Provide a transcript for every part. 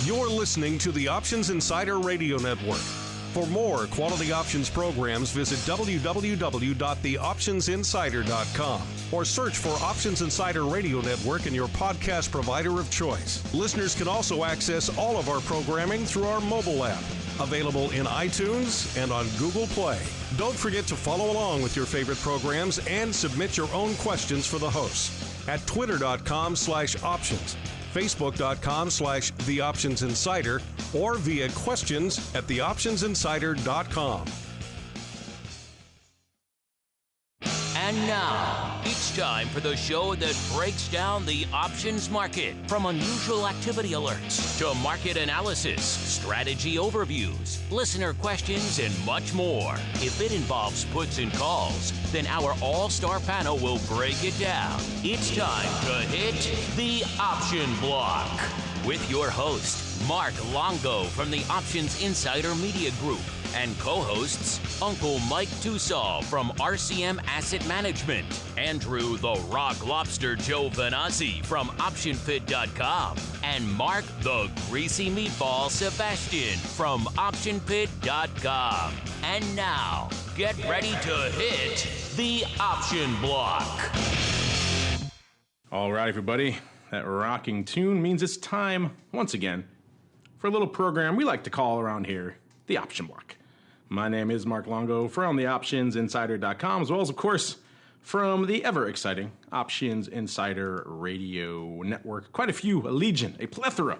You're listening to the Options Insider Radio Network. For more quality options programs, visit www.theoptionsinsider.com or search for Options Insider Radio Network in your podcast provider of choice. Listeners can also access all of our programming through our mobile app, available in iTunes and on Google Play. Don't forget to follow along with your favorite programs and submit your own questions for the hosts at twitter.com/options, facebook.com/theoptionsinsider, or via questions at theoptionsinsider.com. And now, it's time for the show that breaks down the options market. From unusual activity alerts to market analysis, strategy overviews, listener questions, and much more. If it involves puts and calls, then our all-star panel will break it down. It's time to hit the option block with your host, Mark Longo from the Options Insider Media Group, and co-hosts Uncle Mike Tussaw from RCM Asset Management, Andrew the Rock Lobster Giovinazzi from OptionPit.com, and Mark the Greasy Meatball Sebastian from OptionPit.com. And now, get ready to hit the option block. All right, everybody. That rocking tune means it's time, once again, for a little program we like to call around here the Option Block. My name is Mark Longo from the OptionsInsider.com, as well as, of course, from the ever-exciting Options Insider Radio Network. Quite a few, a legion, a plethora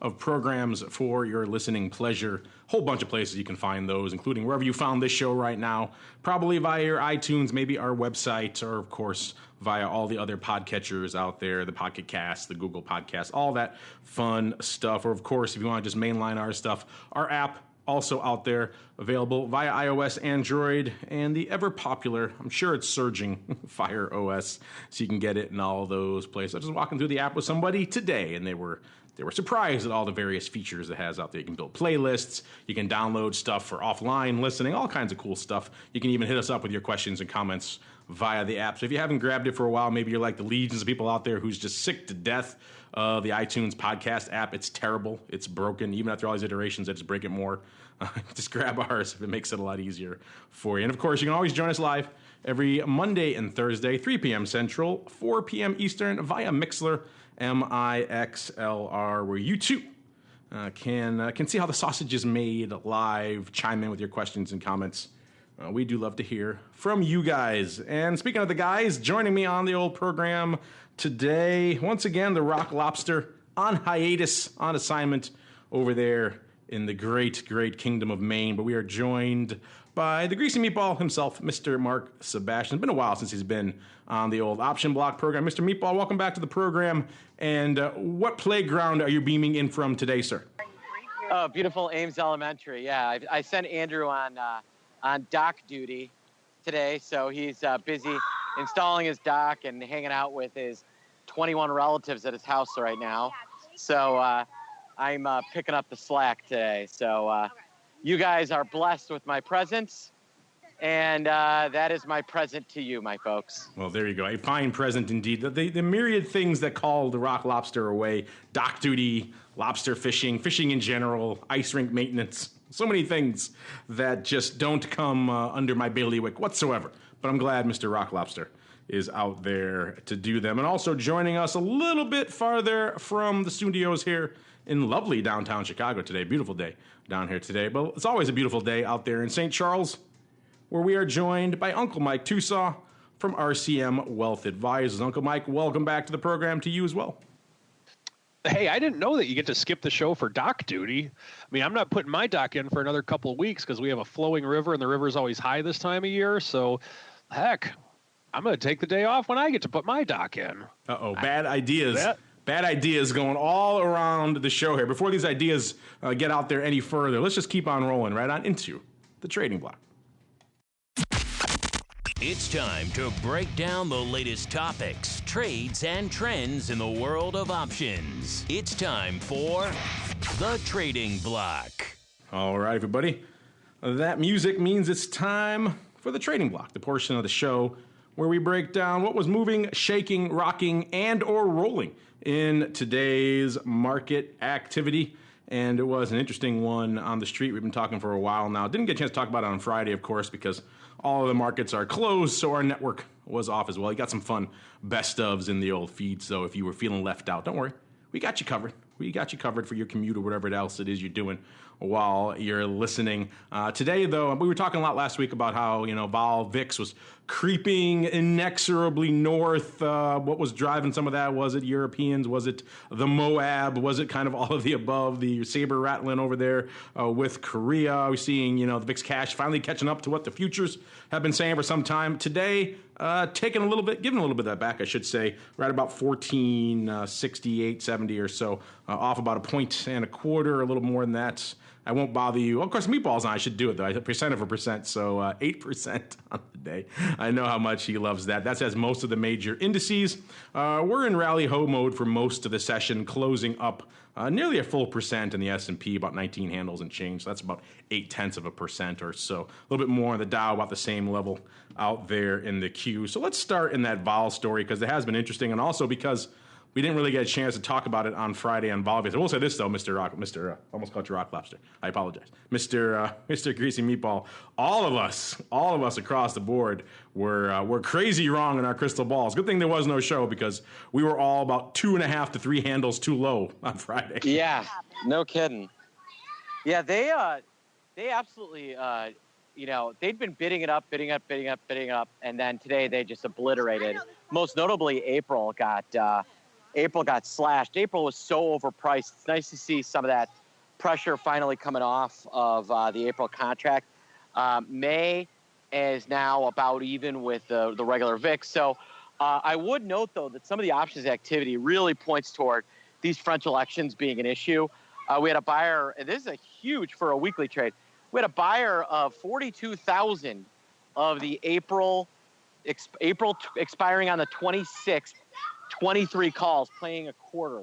of programs for your listening pleasure. Whole bunch of places you can find those, including wherever you found this show right now, probably via your iTunes, maybe our website, or, of course, via all the other podcatchers out there, the Pocket Cast, the Google Podcast, all that fun stuff. Or, of course, if you want to just mainline our stuff, our app, also out there, available via iOS, Android, and the ever-popular, I'm sure it's surging, Fire OS, so you can get it in all those places. I was just walking through the app with somebody today, and they were surprised at all the various features it has out there. You can build playlists, you can download stuff for offline listening, all kinds of cool stuff. You can even hit us up with your questions and comments via the app. So if you haven't grabbed it for a while, maybe you're like the legions of people out there who's just sick to death of the iTunes podcast app. It's terrible. It's broken. Even after all these iterations, I just break it more. Just grab ours if it makes it a lot easier for you. And of course, you can always join us live every Monday and Thursday, 3 p.m. Central, 4 p.m. Eastern, via Mixlr, MIXLR, where you too can see how the sausage is made live, chime in with your questions and comments. We do love to hear from you guys. And speaking of the guys, joining me on the old program today, once again, the Rock Lobster on hiatus, on assignment over there in the great, great kingdom of Maine. But we are joined by the Greasy Meatball himself, Mr. Mark Sebastian. It's been a while since he's been on the old Option Block program. Mr. Meatball, welcome back to the program. And what playground are you beaming in from today, sir? Oh, beautiful Ames Elementary. Yeah, I sent Andrew on dock duty today, so he's busy installing his dock and hanging out with his 21 relatives at his house right now. So I'm picking up the slack today. So you guys are blessed with my presence, and that is my present to you, my folks. Well, there you go. A fine present indeed. The myriad things that call the Rock Lobster away: dock duty, lobster fishing, fishing in general, ice rink maintenance. So many things that just don't come under my bailiwick whatsoever. But I'm glad Mr. Rock Lobster is out there to do them. And also joining us a little bit farther from the studios here in lovely downtown Chicago today. Beautiful day down here today. But it's always a beautiful day out there in St. Charles, where we are joined by Uncle Mike Tussaw from RCM Wealth Advisors. Uncle Mike, welcome back to the program to you as well. Hey, I didn't know that you get to skip the show for dock duty. I mean, I'm not putting my dock in for another couple of weeks because we have a flowing river, and the river's always high this time of year. So, heck, I'm going to take the day off when I get to put my dock in. Uh-oh, bad ideas. Bad ideas going all around the show here. Before these ideas get out there any further, let's just keep on rolling right on into the trading block. It's time to break down the latest topics, trades, and trends in the world of options. It's time for the Trading Block. All right, everybody. That music means it's time for the Trading Block, the portion of the show where we break down what was moving, shaking, rocking, and or rolling in today's market activity. and it was an interesting one on the street. We've been talking for a while now. Didn't get a chance to talk about it on Friday, of course, because all of the markets are closed, so our network was off as well. You got some fun best ofs in the old feed, so if you were feeling left out, don't worry. We got you covered. We got you covered for your commute or whatever else it is you're doing while you're listening. Today, though, we were talking a lot last week about how, Vol VIX was creeping inexorably north. What was driving some of that? Was it Europeans? Was it the Moab? Was it kind of all of the above? The saber rattling over there with Korea. We're seeing, the VIX cash finally catching up to what the futures have been saying for some time. Today, taking a little bit, giving a little bit of that back, I should say, right about 1468, 70 or so, off about a point and a quarter, a little more than that. I won't bother you. Well, of course, Meatball's on. I should do it, though. I percent of a percent, so 8% on the day. I know how much he loves that. That's as most of the major indices. We're in rally-ho mode for most of the session, closing up nearly a full percent in the S&P, about 19 handles and change. So that's about 0.8% or so. A little bit more in the Dow, about the same level out there in the Q. So let's start in that vol story, because it has been interesting, and also because we didn't really get a chance to talk about it on Friday on Vol. I will say this, though, almost called you Rock Lobster. I apologize. Mr. Greasy Meatball, all of us across the board were crazy wrong in our crystal balls. Good thing there was no show, because we were all about 2.5 to 3 handles too low on Friday. Yeah, no kidding. Yeah, they absolutely, they'd been bidding up, and then today they just obliterated. Most notably, April got slashed. April was so overpriced. It's nice to see some of that pressure finally coming off of the April contract. May is now about even with the regular VIX. So I would note, though, that some of the options activity really points toward these French elections being an issue. We had a buyer, and this is a huge for a weekly trade. We had a buyer of 42,000 of the April expiring on the 26th, 23 calls, playing a quarter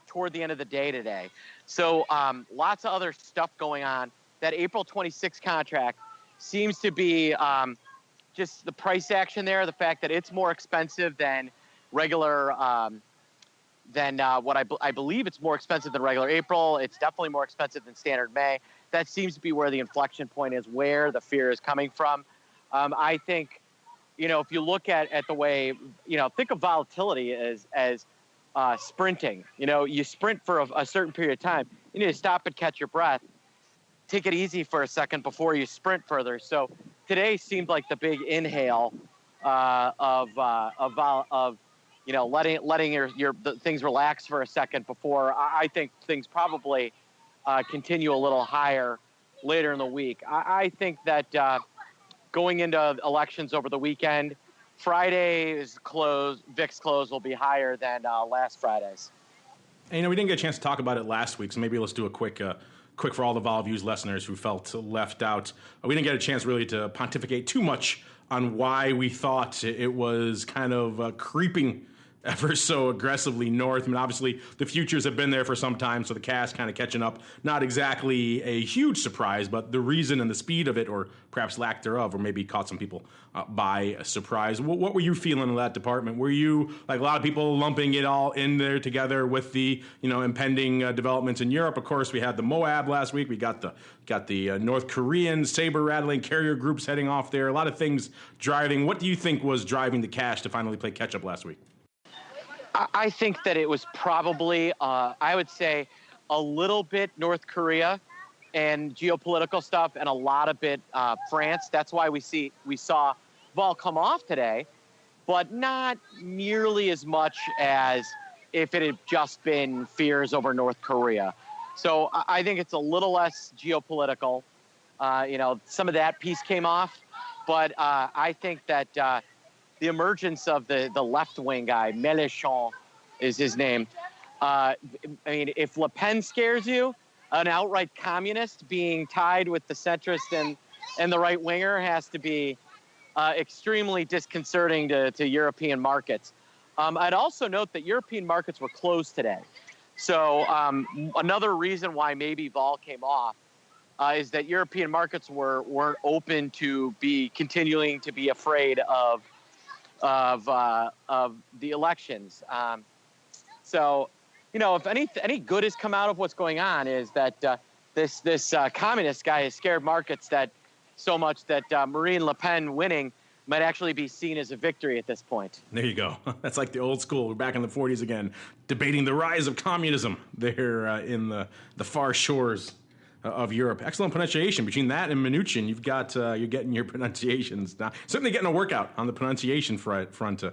toward the end of the day today. So lots of other stuff going on. That April 26 contract seems to be just the price action there, the fact that it's more expensive than regular, I believe it's more expensive than regular April. It's definitely more expensive than standard May. That seems to be where the inflection point is, where the fear is coming from. I think, if you look at the way, think of volatility as sprinting. You sprint for a certain period of time. You need to stop and catch your breath. Take it easy for a second before you sprint further. So today seemed like the big inhale of letting your things relax for a second before I think things probably continue a little higher later in the week. I think that going into elections over the weekend, Friday's VIX close will be higher than last Friday's. And, we didn't get a chance to talk about it last week, so maybe let's do a quick for all the Vol Views listeners who felt left out. We didn't get a chance really to pontificate too much on why we thought it was kind of creeping ever so aggressively north. I mean, obviously, the futures have been there for some time, so the cash kind of catching up. Not exactly a huge surprise, but the reason and the speed of it, or perhaps lack thereof, or maybe caught some people by surprise. What were you feeling in that department? Were you, like a lot of people, lumping it all in there together with the impending developments in Europe? Of course, we had the Moab last week. We got the North Korean saber-rattling carrier groups heading off there. A lot of things driving. What do you think was driving the cash to finally play catch-up last week? I think that it was probably, I would say, a little bit North Korea and geopolitical stuff, and a lot of it France. That's why we saw vol come off today, but not nearly as much as if it had just been fears over North Korea. So I think it's a little less geopolitical. Some of that piece came off, but I think that the emergence of the left-wing guy, Mélenchon is his name. If Le Pen scares you, an outright communist being tied with the centrist and the right-winger has to be extremely disconcerting to European markets. I'd also note that European markets were closed today. So another reason why maybe vol came off is that European markets weren't open to continuing to be afraid of the elections. So if any good has come out of what's going on is that this communist guy has scared markets that so much that Marine Le Pen winning might actually be seen as a victory at this point. There you go. That's like the old school. We're back in the 40s again, debating the rise of communism there in the far shores of Europe. Excellent pronunciation. Between that and Mnuchin, you're getting your pronunciations now. Certainly getting a workout on the pronunciation front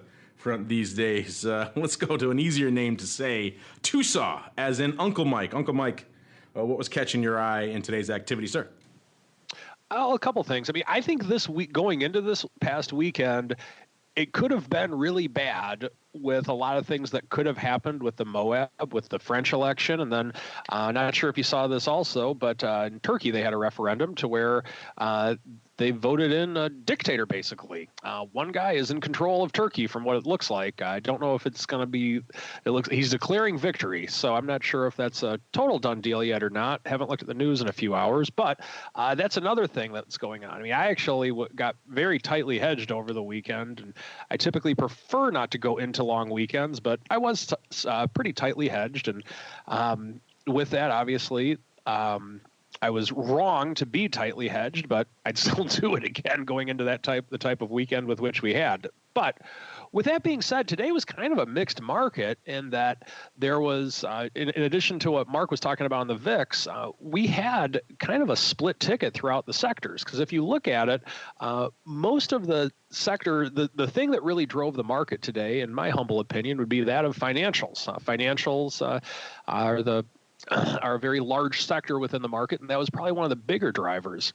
these days. Let's go to an easier name to say, Tusaw, as in Uncle Mike. Uncle Mike, what was catching your eye in today's activity, sir? Oh, a couple things. I mean, I think this week, going into this past weekend, it could have been really bad with a lot of things that could have happened with the Moab, with the French election. And then not sure if you saw this also, but in Turkey, they had a referendum to where they voted in a dictator, basically. One guy is in control of Turkey from what it looks like. I don't know if it's going to be, he's declaring victory. So I'm not sure if that's a total done deal yet or not. Haven't looked at the news in a few hours, but that's another thing that's going on. I mean, I actually got very tightly hedged over the weekend, and I typically prefer not to go into long weekends, but I was pretty tightly hedged. And with that, obviously, I was wrong to be tightly hedged, but I'd still do it again going into the type of weekend with which we had. But with that being said, today was kind of a mixed market in that there was, in addition to what Mark was talking about on the VIX, we had kind of a split ticket throughout the sectors. Because if you look at it, most of the sector, the thing that really drove the market today, in my humble opinion, would be that of financials. Financials are a very large sector within the market, and that was probably one of the bigger drivers.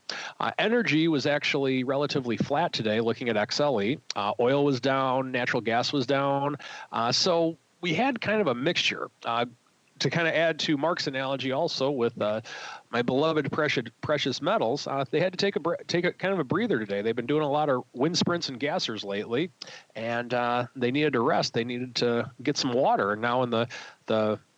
Energy was actually relatively flat today, looking at XLE. Oil was down, natural gas was down. So we had kind of a mixture. To kind of add to Mark's analogy also with my beloved precious metals, they had to take a kind of a breather today. They've been doing a lot of wind sprints and gassers lately, and they needed to rest. They needed to get some water. And now in the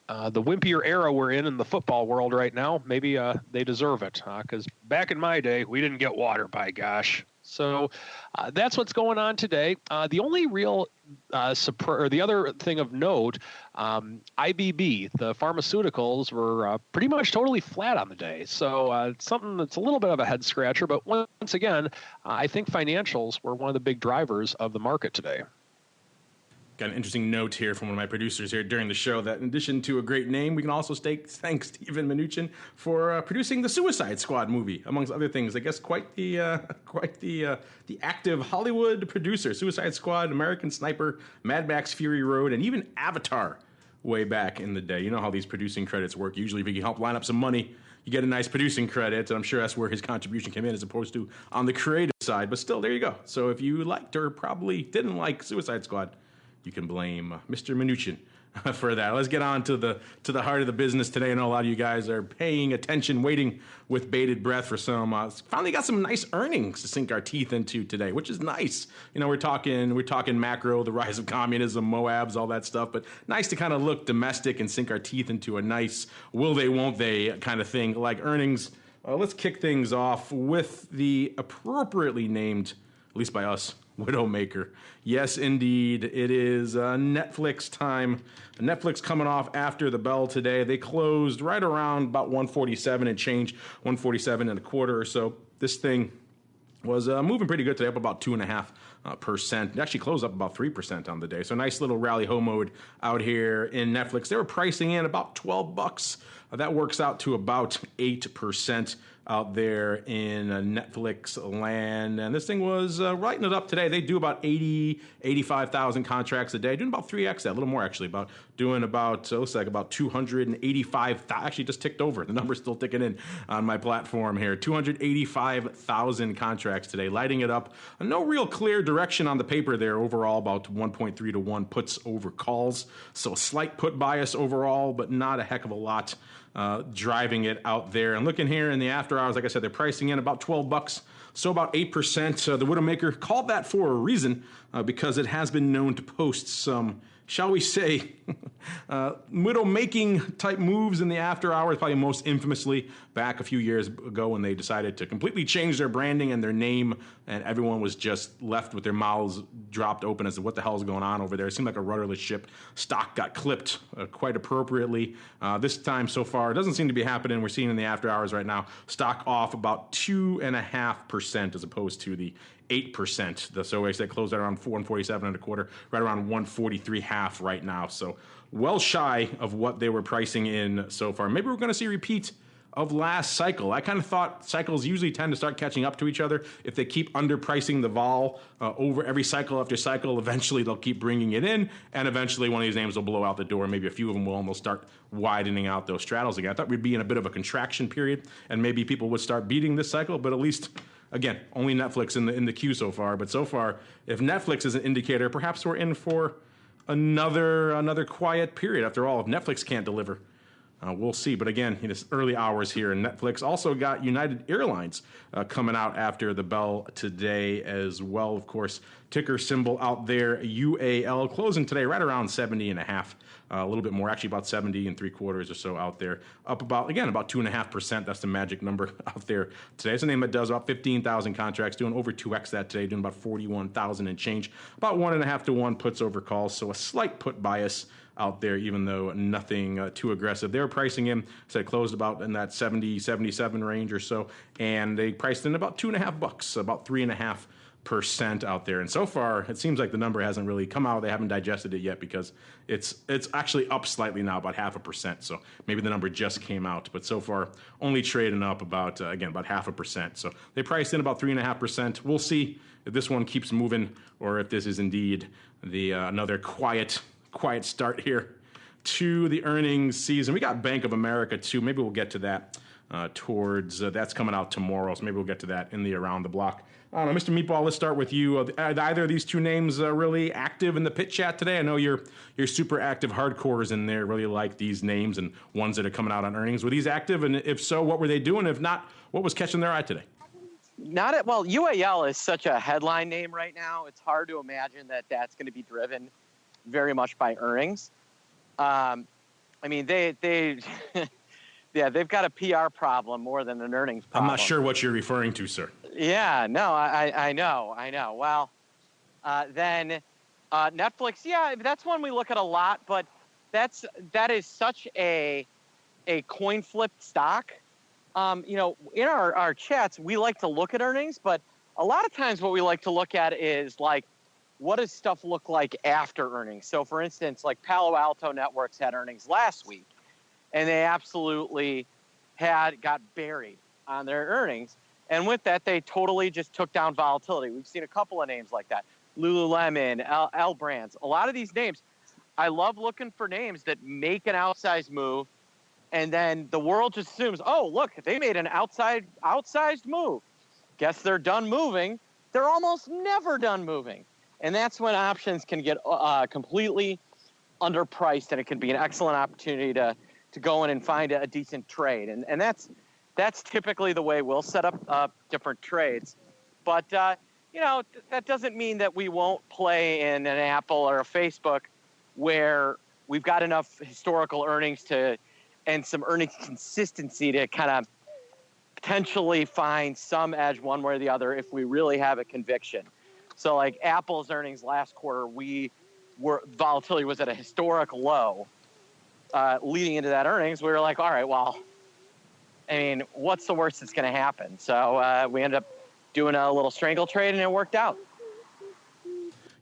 wimpier era we're in the football world right now, maybe they deserve it, because back in my day, we didn't get water, by gosh. So that's what's going on today. The only real the other thing of note, IBB, the pharmaceuticals, were pretty much totally flat on the day. So something that's a little bit of a head scratcher. But once again, I think financials were one of the big drivers of the market today. Got an interesting note here from one of my producers here during the show that in addition to a great name, we can also thank Stephen Mnuchin for producing the Suicide Squad movie, amongst other things. I guess quite the active Hollywood producer. Suicide Squad, American Sniper, Mad Max Fury Road, and even Avatar way back in the day. You know how these producing credits work. Usually if you can help line up some money, you get a nice producing credit, and I'm sure that's where his contribution came in as opposed to on the creative side. But still, there you go. So if you liked or probably didn't like Suicide Squad, you can blame Mr. Mnuchin for that. Let's get on to the heart of the business today. I know a lot of you guys are paying attention, waiting with bated breath for some. Finally got some nice earnings to sink our teeth into today, which is nice. You know, we're talking macro, the rise of communism, Moabs, all that stuff. But nice to kind of look domestic and sink our teeth into a nice will they, won't they kind of thing like earnings. Let's kick things off with the appropriately named, at least by us, Widowmaker. Yes, indeed. It is Netflix time. Netflix coming off after the bell today. They closed right around about 147 and change, 147 and a quarter or so. This thing was moving pretty good today, up about 2.5%. It actually closed up about 3% on the day. So nice little rally ho mode out here in Netflix. They were pricing in about $12. That works out to about 8% out there in Netflix land. And this thing was writing it up today. They do about 85,000 contracts a day, doing about 3x that, a little more actually, looks like about 285,000, actually just ticked over. The number's still ticking in on my platform here. 285,000 contracts today, lighting it up. No real clear direction on the paper there overall, about 1.3 to 1 puts over calls. So a slight put bias overall, but not a heck of a lot driving it out there. And looking here in the after hours, like I said, they're pricing in about $12, so about 8%. The Widowmaker called that for a reason, because it has been known to post some shall we say, widow-making type moves in the after hours, probably most infamously back a few years ago when they decided to completely change their branding and their name, and everyone was just left with their mouths dropped open as to what the hell is going on over there. It seemed like a rudderless ship. Stock got clipped quite appropriately. This time so far, it doesn't seem to be happening. We're seeing in the after hours right now, stock off about 2.5% as opposed to the 8%. The SOX that closed at around 447 and a quarter, right around 143.5 right now. So well shy of what they were pricing in so far. Maybe we're going to see a repeat of last cycle. I kind of thought cycles usually tend to start catching up to each other. If they keep underpricing the vol over every cycle after cycle, eventually they'll keep bringing it in, and eventually one of these names will blow out the door. Maybe a few of them will, and they'll start widening out those straddles again. I thought we'd be in a bit of a contraction period, and maybe people would start beating this cycle, but at least, again, only Netflix in the queue so far. But so far, if Netflix is an indicator, perhaps we're in for another quiet period. After all, if Netflix can't deliver, we'll see. But again, it's early hours here, and Netflix also got United Airlines coming out after the bell today as well. Of course, ticker symbol out there, UAL, closing today right around 70.5. A little bit more, actually about 70 and 3/4 or so out there. Up about 2.5%. That's the magic number out there today. It's a name that does about 15,000 contracts, doing over 2x that today, doing about 41,000 and change. About 1.5 to 1 puts over calls, so a slight put bias out there, even though nothing too aggressive. They were pricing in, so it closed about in that 70, 77 range or so, and they priced in about $2.50, about 3.5% out there. And so far, it seems like the number hasn't really come out. They haven't digested it yet because it's actually up slightly now, about 0.5%. So maybe the number just came out, but so far only trading up about 0.5%. So they priced in about 3.5%. We'll see if this one keeps moving or if this is indeed the another quiet start here to the earnings season. We got Bank of America too. Maybe we'll get to that towards that's coming out tomorrow. So maybe we'll get to that in the around the block. I don't know, Mr. Meatball, let's start with you. Are either of these two names really active in the pit chat today? I know you're super active hardcores in there, really like these names and ones that are coming out on earnings. Were these active? And if so, what were they doing? If not, what was catching their eye today? Well, UAL is such a headline name right now. It's hard to imagine that that's going to be driven very much by earnings. I mean, they yeah, they've got a PR problem more than an earnings problem. I'm not sure what you're referring to, sir. Yeah, no, I know. Well, then Netflix, yeah, that's one we look at a lot, but that is such a coin flip stock. In our chats, we like to look at earnings, but a lot of times what we like to look at is like, what does stuff look like after earnings? So, for instance, like Palo Alto Networks had earnings last week, and they absolutely got buried on their earnings. And with that, they totally just took down volatility. We've seen a couple of names like that. Lululemon, L Brands, a lot of these names. I love looking for names that make an outsized move, and then the world just assumes, oh, look, they made an outsized move. Guess they're done moving. They're almost never done moving. And that's when options can get completely underpriced, and it can be an excellent opportunity to go in and find a decent trade. And that's typically the way we'll set up different trades. But, that doesn't mean that we won't play in an Apple or a Facebook where we've got enough historical earnings and some earnings consistency to kind of potentially find some edge one way or the other if we really have a conviction. So like Apple's earnings last quarter, volatility was at a historic low. Leading into that earnings, we were like, all right, well, I mean, what's the worst that's going to happen? So we ended up doing a little strangle trade, and it worked out.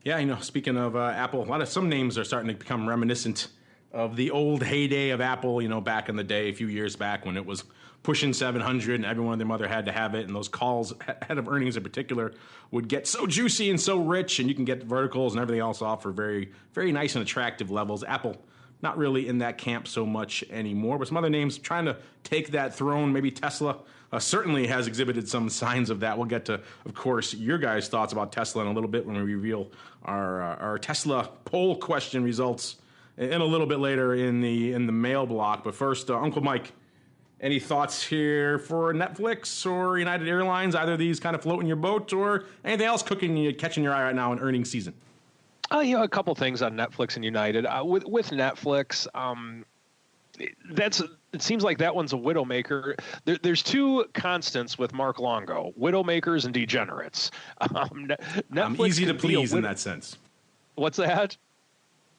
Yeah, speaking of Apple, some names are starting to become reminiscent of the old heyday of Apple, back in the day, a few years back when it was pushing 700 and everyone and their mother had to have it. And those calls ahead of earnings in particular would get so juicy and so rich, and you can get verticals and everything else off for very, very nice and attractive levels. Apple, not really in that camp so much anymore, but some other names trying to take that throne. Maybe Tesla certainly has exhibited some signs of that. We'll get to, of course, your guys' thoughts about Tesla in a little bit when we reveal our Tesla poll question results in a little bit later in the mail block. But first, Uncle Mike, any thoughts here for Netflix or United Airlines? Either of these kind of floating your boat, or anything else catching your eye right now in earnings season? A couple things on Netflix and United. With Netflix, it seems like that one's a Widowmaker. There's two constants with Mark Longo: Widowmakers and degenerates. I'm easy to please in that sense. What's that?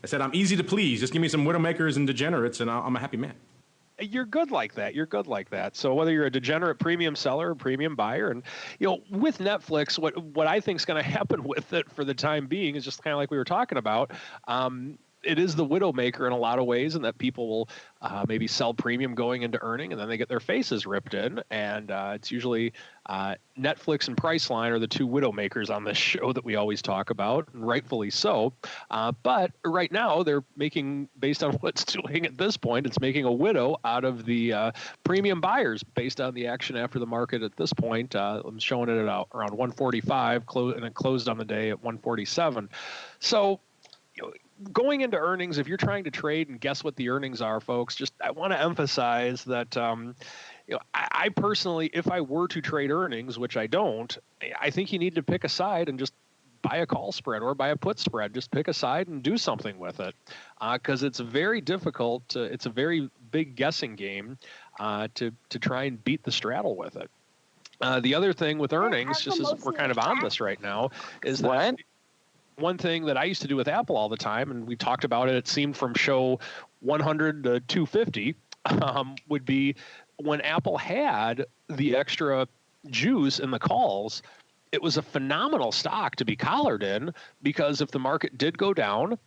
I said I'm easy to please. Just give me some Widowmakers and degenerates, and I'm a happy man. You're good like that. So whether you're a degenerate premium seller or premium buyer, and with Netflix, what I think is going to happen with it for the time being is just kind of like we were talking about. It is the Widowmaker in a lot of ways, and that people will maybe sell premium going into earning, and then they get their faces ripped in. And it's usually Netflix and Priceline are the two Widowmakers on this show that we always talk about, and rightfully so. But right now, they're making, based on what it's doing at this point, it's making a widow out of the premium buyers based on the action after the market at this point. I'm showing it at around 145, and it closed on the day at 147. So, going into earnings, if you're trying to trade and guess what the earnings are, folks, I want to emphasize that I personally, if I were to trade earnings, which I don't, I think you need to pick a side and just buy a call spread or buy a put spread. Just pick a side and do something with it, because it's very difficult. It's a very big guessing game to try and beat the straddle with it. The other thing with earnings, just as we're kind of on this right now, is that one thing that I used to do with Apple all the time, and we talked about it, it seemed from show 100 to 250, would be when Apple had the extra juice in the calls, it was a phenomenal stock to be collared in, because if the market did go down,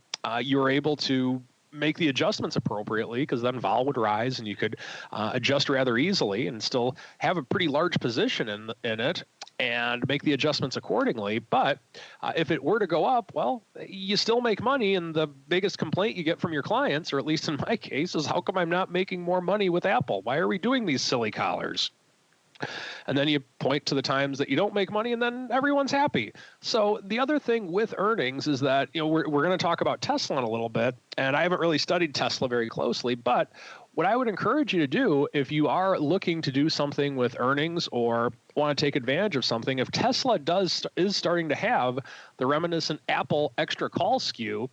you were able to make the adjustments appropriately, because then vol would rise and you could adjust rather easily and still have a pretty large position in it and make the adjustments accordingly. But if it were to go up, well, you still make money. And the biggest complaint you get from your clients, or at least in my case, is how come I'm not making more money with Apple? Why are we doing these silly collars? And then you point to the times that you don't make money, and then everyone's happy. So the other thing with earnings is that, we're going to talk about Tesla in a little bit, and I haven't really studied Tesla very closely, but what I would encourage you to do, if you are looking to do something with earnings or want to take advantage of something, if Tesla is starting to have the reminiscent Apple extra call skew,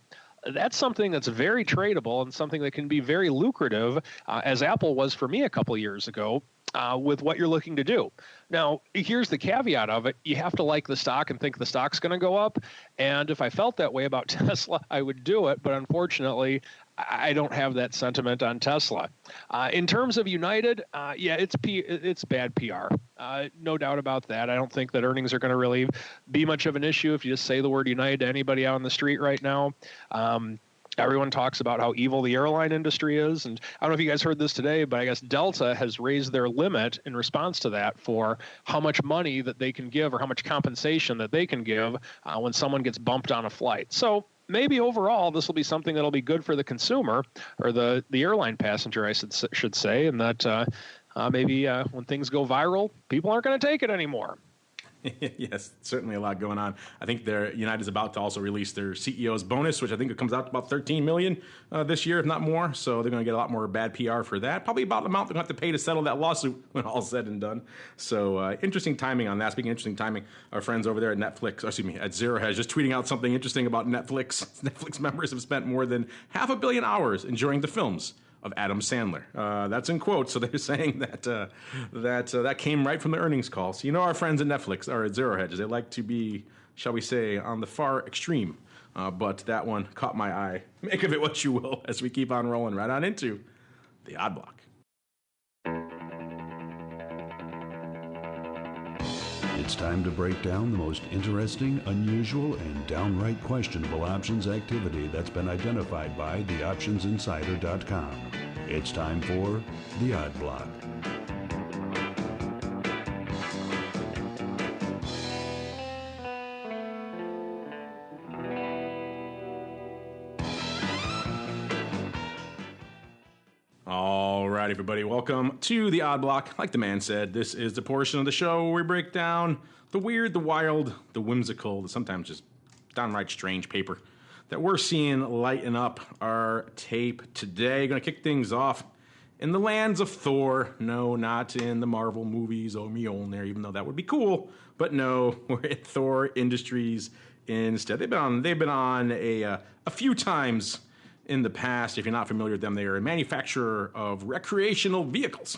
that's something that's very tradable and something that can be very lucrative, as Apple was for me a couple years ago, with what you're looking to do. Now, here's the caveat of it. You have to like the stock and think the stock's going to go up. And if I felt that way about Tesla, I would do it. But unfortunately, I don't have that sentiment on Tesla. In terms of United, it's bad PR. No doubt about that. I don't think that earnings are going to really be much of an issue if you just say the word United to anybody out on the street right now. Everyone talks about how evil the airline industry is. And I don't know if you guys heard this today, but I guess Delta has raised their limit in response to that for how much money that they can give or how much compensation that they can give when someone gets bumped on a flight. So maybe overall this will be something that'll be good for the consumer, or the airline passenger, I should say, and that maybe when things go viral, people aren't going to take it anymore. Yes, certainly a lot going on. I think United is about to also release their CEO's bonus, which I think it comes out to about $13 million this year, if not more. So they're going to get a lot more bad PR for that. Probably about the amount they're going to have to pay to settle that lawsuit when all's said and done. So interesting timing on that. Speaking of interesting timing, our friends over there at at Zero Hedge, just tweeting out something interesting about Netflix. Netflix members have spent more than 500 million hours enjoying the films of Adam Sandler. That's in quotes, so they're saying that came right from the earnings call. So our friends at Netflix, or at Zero Hedges, they like to be, shall we say, on the far extreme. But that one caught my eye. Make of it what you will, as we keep on rolling right on into the Odd Block. It's time to break down the most interesting, unusual, and downright questionable options activity that's been identified by theoptionsinsider.com. It's time for the Odd Block. All right, everybody, welcome to the Odd Block. Like the man said, this is the portion of the show where we break down the weird, the wild, the whimsical, the sometimes just downright strange paper that we're seeing lighten up our tape today. Going to kick things off in the lands of Thor. No, not in the Marvel movies or Mjolnir, even though that would be cool. But no, we're at Thor Industries instead. They've been on a few times in the past. If you're not familiar with them, they are a manufacturer of recreational vehicles.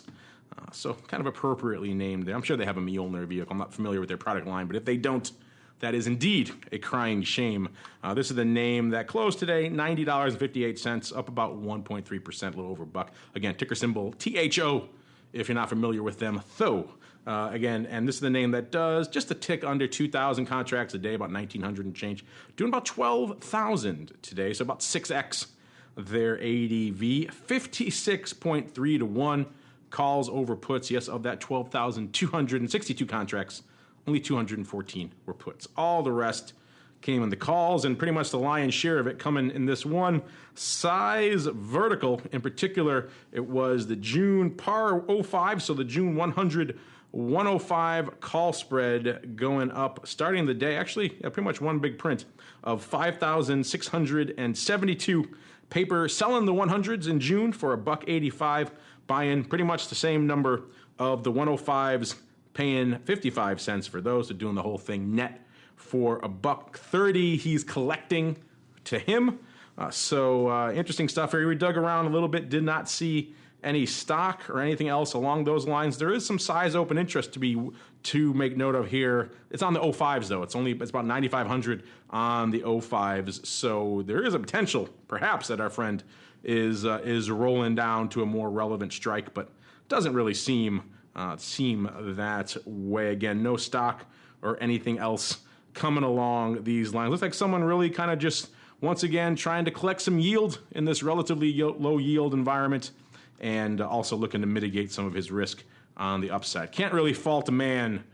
So kind of appropriately named. I'm sure they have a Mjolnir vehicle. I'm not familiar with their product line, but if they don't, that is indeed a crying shame. This is the name that closed today, $90.58, up about 1.3%, a little over a buck. Again, ticker symbol THO, if you're not familiar with them, THO. Again, and this is the name that does just a tick under 2,000 contracts a day, about 1,900 and change. Doing about 12,000 today, so about 6x their ADV. 56.3 to 1 calls over puts. Yes, of that 12,262 contracts, only 214 were puts. All the rest came in the calls, and pretty much the lion's share of it coming in this one size vertical. In particular, it was the June par 05, so the June 100 105 call spread going up, starting the day, actually pretty much one big print of 5,672 paper, selling the 100s in June for $1.85, buying pretty much the same number of the 105s, paying 55 cents for those. So doing the whole thing net for $1.30. He's collecting to him. Interesting stuff here. We dug around a little bit, did not see any stock or anything else along those lines. There is some size open interest to make note of here. It's on the 05s though. It's about 9,500 on the 05s. So there is a potential, perhaps, that our friend is rolling down to a more relevant strike, but doesn't really seem that way. Again, no stock or anything else coming along these lines. Looks like someone really kind of just, once again, trying to collect some yield in this relatively low yield environment, and also looking to mitigate some of his risk on the upside. Can't really fault a man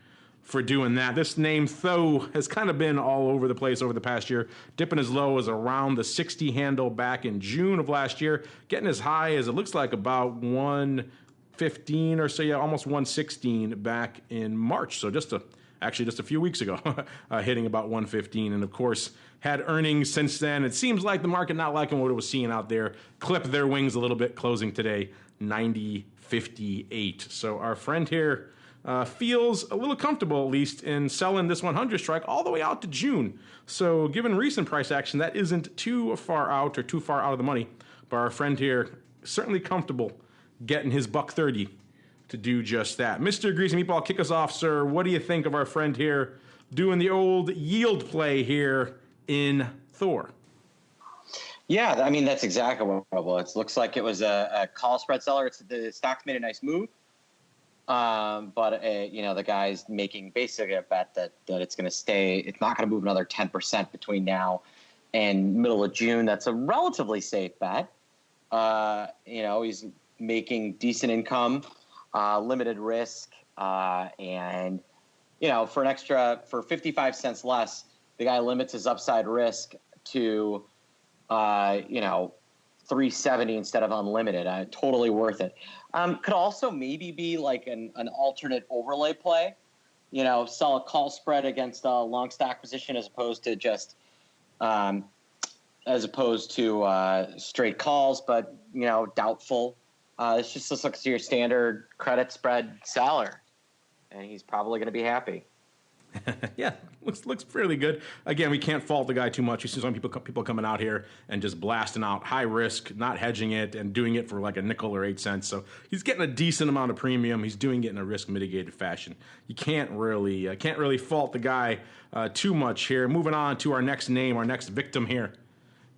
for doing that. This name, Tho, has kind of been all over the place over the past year, dipping as low as around the 60 handle back in June of last year, getting as high as it looks like about 115 or so, almost 116 back in March. So just a few weeks ago, hitting about 115, and of course had earnings since then. It seems like the market not liking what it was seeing out there, clipped their wings a little bit, closing today 90.58. So our friend here feels a little comfortable, at least, in selling this 100 strike all the way out to June. So given recent price action, that isn't too far out or too far out of the money. But our friend here certainly comfortable getting his $1.30 to do just that. Mr. Greasy Meatball, kick us off, sir. What do you think of our friend here doing the old yield play here in Thor? Yeah, I mean, that's exactly what it was. It looks like it was a call spread seller. The stock's made a nice move. But the guy's making basically a bet that it's going to stay. It's not going to move another 10% between now and middle of June. That's a relatively safe bet. He's making decent income, limited risk, and for 55 cents less, the guy limits his upside risk to 370 instead of unlimited. Totally worth it. Could also maybe be like an alternate overlay play, sell a call spread against a long stock position as opposed to straight calls, but doubtful. It's just looks like your standard credit spread seller, and he's probably going to be happy. Yeah, looks fairly good. Again, we can't fault the guy too much. You see some people coming out here and just blasting out high risk, not hedging it, and doing it for like a nickel or 8 cents. So he's getting a decent amount of premium. He's doing it in a risk mitigated fashion. You can't really fault the guy too much here. Moving on to our next name, our next victim here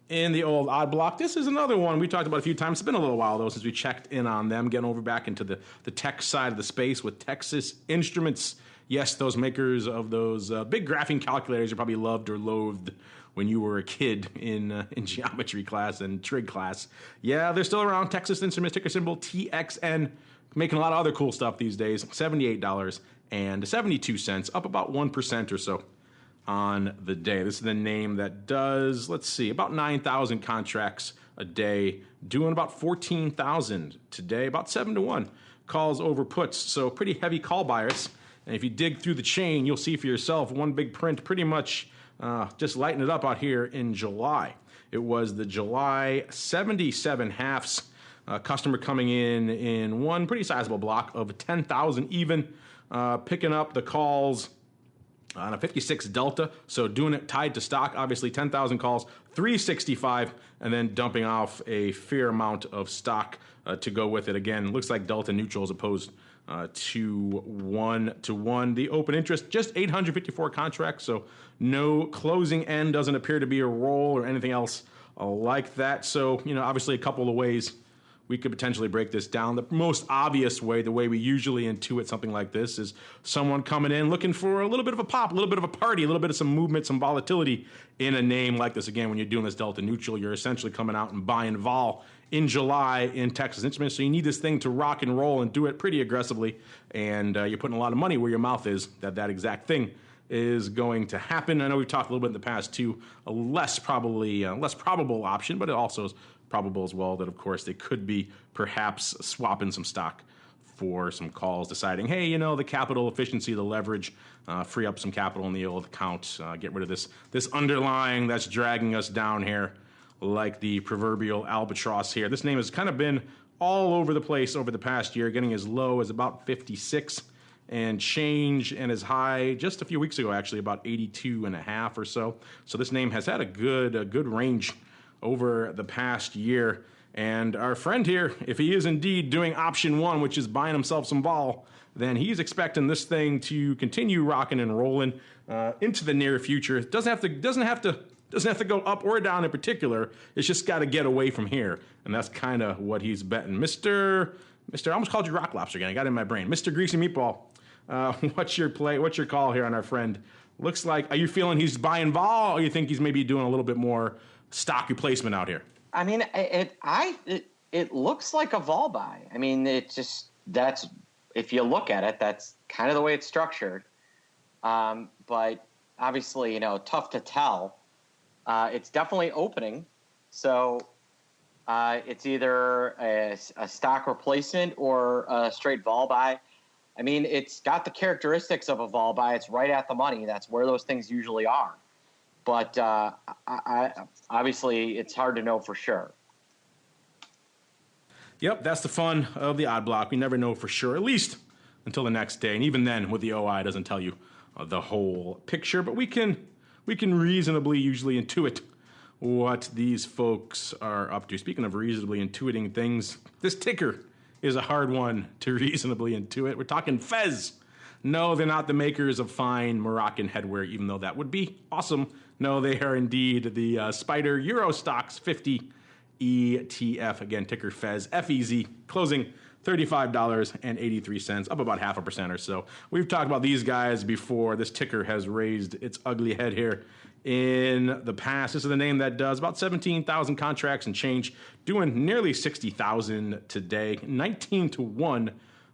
in the old odd block. This is another one we talked about a few times. It's been a little while though since we checked in on them. Getting over back into the tech side of the space with Texas Instruments. Yes, those makers of those big graphing calculators you probably loved or loathed when you were a kid in geometry class and trig class. Yeah, they're still around. Texas Instruments, ticker symbol TXN, making a lot of other cool stuff these days. $78.72, up about 1% or so on the day. This is the name that does, about 9,000 contracts a day, doing about 14,000 today, about 7 to 1 calls over puts. So pretty heavy call buyers. And if you dig through the chain, you'll see for yourself one big print pretty much just lighting it up out here in July. It was the July 77 halves. Customer coming in one pretty sizable block of 10,000 even, picking up the calls on a 56 Delta, so doing it tied to stock, obviously 10,000 calls, 365, and then dumping off a fair amount of stock to go with it. Again, looks like Delta neutral as opposed to 1-to-1. The open interest, just 854 contracts, so no closing end, doesn't appear to be a roll or anything else like that. So, obviously a couple of ways we could potentially break this down. The most obvious way, the way we usually intuit something like this, is someone coming in looking for a little bit of a pop, a little bit of a party, a little bit of some movement, some volatility in a name like this. Again, when you're doing this Delta neutral, you're essentially coming out and buying vol in July in Texas Instruments. So you need this thing to rock and roll and do it pretty aggressively. And you're putting a lot of money where your mouth is that exact thing is going to happen. I know we've talked a little bit in the past too, a less probable option, but it also is probable as well that, of course, they could be perhaps swapping some stock for some calls, deciding, hey, the capital efficiency, the leverage, free up some capital in the old account, get rid of this underlying that's dragging us down here like the proverbial albatross here. This name has kind of been all over the place over the past year, getting as low as about 56 and change, and as high just a few weeks ago, actually, about 82.5 or so. So this name has had a good range over the past year. And our friend here, if he is indeed doing option one, which is buying himself some vol, then he's expecting this thing to continue rocking and rolling into the near future. It doesn't have to go up or down in particular. It's just got to get away from here, and that's kind of what he's betting. Mr. I almost called you Rock Lobster again. I got it in my brain. Mr. Greasy Meatball, what's your play? What's your call here on our friend? Looks like, are you feeling he's buying vol, or you think he's maybe doing a little bit more stock replacement out here? I mean, it looks like a vol buy. I mean, that's if you look at it, that's kind of the way it's structured. But obviously, tough to tell. It's definitely opening, so it's either a stock replacement or a straight vol buy. I mean, it's got the characteristics of a vol buy. It's right at the money. That's where those things usually are. But obviously, it's hard to know for sure. Yep, that's the fun of the odd block. We never know for sure, at least until the next day. And even then, with the OI, it doesn't tell you the whole picture. But we can reasonably usually intuit what these folks are up to. Speaking of reasonably intuiting things, this ticker is a hard one to reasonably intuit. We're talking Fez. No, they're not the makers of fine Moroccan headwear, even though that would be awesome. No, they are indeed the SPDR Euro STOXX 50 ETF. Again, ticker Fez, FEZ, closing $35.83, up about 0.5% or so. We've talked about these guys before. This ticker has raised its ugly head here in the past. This is the name that does about 17,000 contracts and change, doing nearly 60,000 today. 19-1.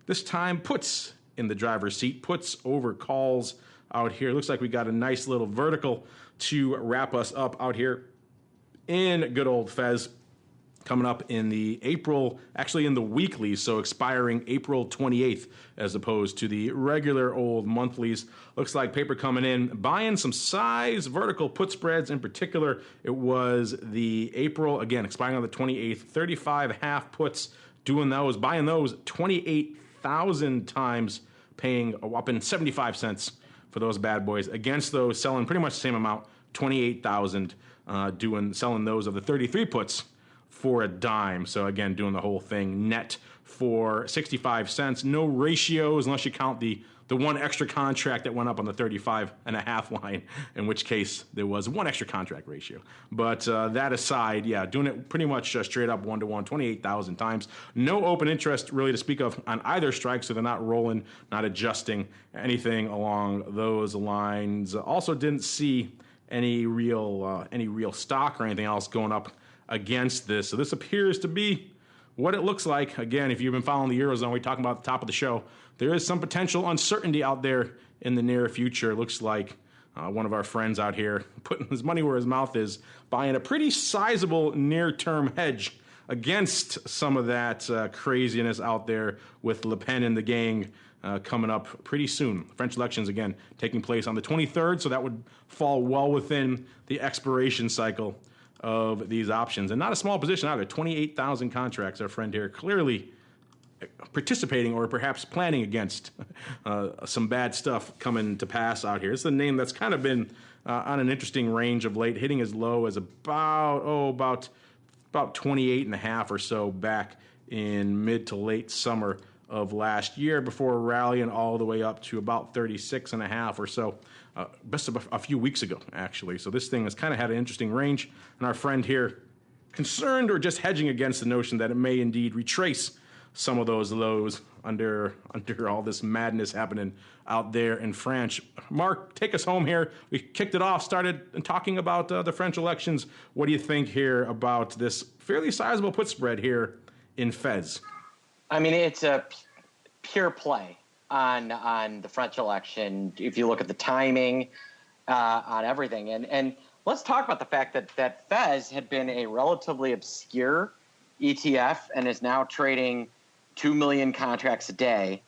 This time puts in the driver's seat, puts over calls out here. Looks like we got a nice little vertical to wrap us up out here in good old Fez. Coming up in the April, actually in the weekly, so expiring April 28th as opposed to the regular old monthlies. Looks like paper coming in, buying some size vertical put spreads. In particular, it was the April, again, expiring on the 28th, 35.5 puts, doing those, buying those 28,000 times, paying a whopping 75 cents for those bad boys. Against those, selling pretty much the same amount, 28,000, selling those of the 33 puts for a dime. So again, doing the whole thing net for 65 cents. No ratios unless you count the one extra contract that went up on the 35.5 line, in which case there was one extra contract ratio. But that aside, yeah, doing it pretty much straight up 1-to-1, 28,000 times. No open interest really to speak of on either strike, so they're not rolling, not adjusting, anything along those lines. Also didn't see any real stock or anything else going up against this. So this appears to be what it looks like. Again, if you've been following the Eurozone, we talking about at the top of the show, there is some potential uncertainty out there in the near future. It looks like one of our friends out here putting his money where his mouth is, buying a pretty sizable near-term hedge against some of that craziness out there with Le Pen and the gang coming up pretty soon. French elections, again, taking place on the 23rd, so that would fall well within the expiration cycle of these options. And not a small position either. 28,000 contracts. Our friend here clearly participating or perhaps planning against some bad stuff coming to pass out here. It's a name that's kind of been on an interesting range of late, hitting as low as about 28.5 or so back in mid to late summer of last year before rallying all the way up to about 36.5 or so just a few weeks ago, actually. So this thing has kind of had an interesting range, and our friend here concerned or just hedging against the notion that it may indeed retrace some of those lows under all this madness happening out there in France. Mark, take us home here. We kicked it off, started talking about the French elections. What do you think here about this fairly sizable put spread here in Fez? I mean, it's a pure play on the French election. If you look at the timing, on everything, and let's talk about the fact that Fez had been a relatively obscure ETF and is now trading 2 million contracts a day,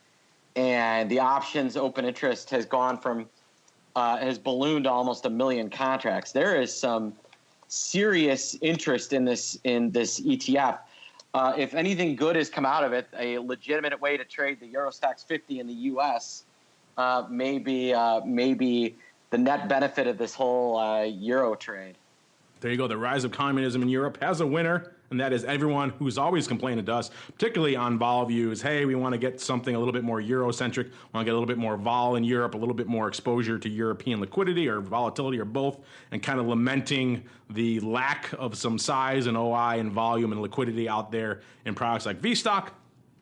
and the options open interest has gone from has ballooned to almost 1 million contracts. There is some serious interest in this ETF. If anything good has come out of it, a legitimate way to trade the Euro STOXX 50 in the U.S. may be the net benefit of this whole Euro trade. There you go. The rise of communism in Europe has a winner, and that is everyone who's always complaining to us, particularly on vol views. Hey, we want to get something a little bit more Euro-centric, want to get a little bit more vol in Europe, a little bit more exposure to European liquidity or volatility or both, and kind of lamenting the lack of some size and OI and volume and liquidity out there in products like VStock,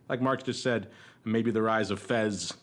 like Mark just said, maybe the rise of Fez,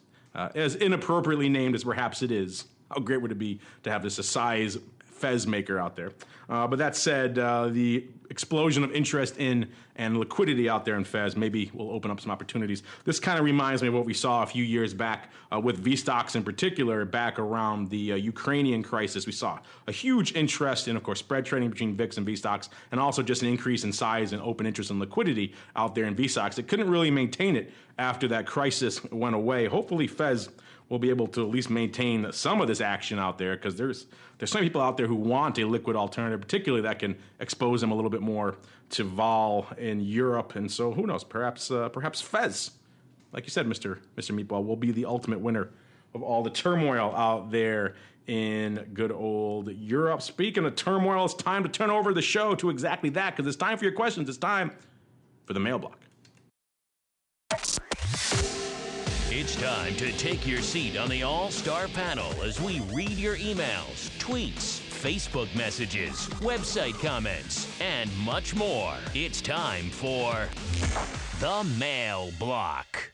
as inappropriately named as perhaps it is. How great would it be to have this a size Fez maker out there? But that said, the explosion of interest in and liquidity out there in Fez maybe will open up some opportunities. This kind of reminds me of what we saw a few years back with VStoxx in particular, back around the Ukrainian crisis. We saw a huge interest in, of course, spread trading between VIX and VStoxx, and also just an increase in size and open interest and liquidity out there in VStoxx. It couldn't really maintain it after that crisis went away. Hopefully Fez will be able to at least maintain some of this action out there, because there's some people out there who want a liquid alternative, particularly that can expose them a little bit more to vol in Europe. And so who knows, perhaps Fez, like you said, Mr. Meatball, will be the ultimate winner of all the turmoil out there in good old Europe. Speaking of turmoil, it's time to turn over the show to exactly that, because it's time for your questions. It's time for the mail block. It's time to take your seat on the All-Star panel as we read your emails, tweets, Facebook messages, website comments, and much more. It's time for the Mail Block.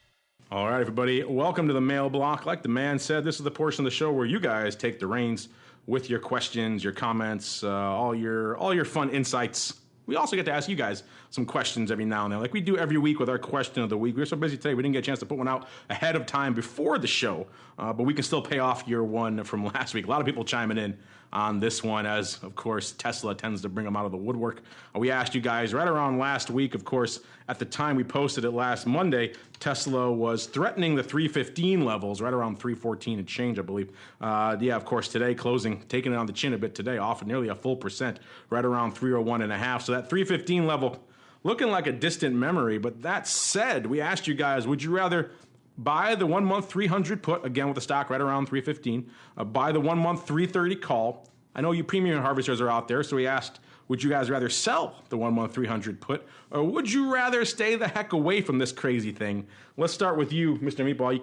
All right, everybody, welcome to the Mail Block. Like the man said, this is the portion of the show where you guys take the reins with your questions, your comments, all your fun insights. We also get to ask you guys some questions every now and then, like we do every week with our question of the week. We were so busy today, we didn't get a chance to put one out ahead of time before the show, but we can still pay off your one from last week. A lot of people chiming in on this one, as, of course, Tesla tends to bring them out of the woodwork. We asked you guys right around last week, of course, at the time we posted it last Monday, Tesla was threatening the 315 levels, right around 314 and change, I believe. Of course, today closing, taking it on the chin a bit today, off nearly a full percent, right around 301.5. So that 315 level looking like a distant memory. But that said, we asked you guys, would you rather buy the 1 month 300 put, again with the stock right around 315, buy the 1 month 330 call? I know you premium harvesters are out there, so we asked, would you guys rather sell the 1 month 300 put, or would you rather stay the heck away from this crazy thing? Let's start with you, Mr. Meatball. You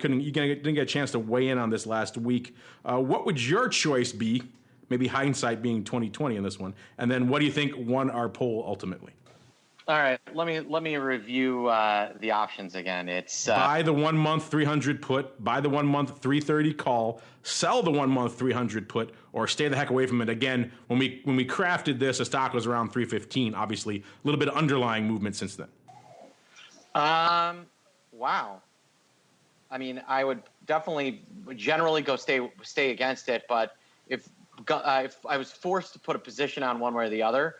didn't get a chance to weigh in on this last week. What would your choice be? Maybe hindsight being 2020 in this one, and then what do you think won our poll ultimately? All right, let me review the options again. It's buy the 1 month 300 put, buy the 1 month 330 call, sell the 1 month 300 put, or stay the heck away from it. Again, when we crafted this, the stock was around 315. Obviously, a little bit of underlying movement since then. Wow. I mean, I would definitely generally go stay against it, but if I was forced to put a position on one way or the other,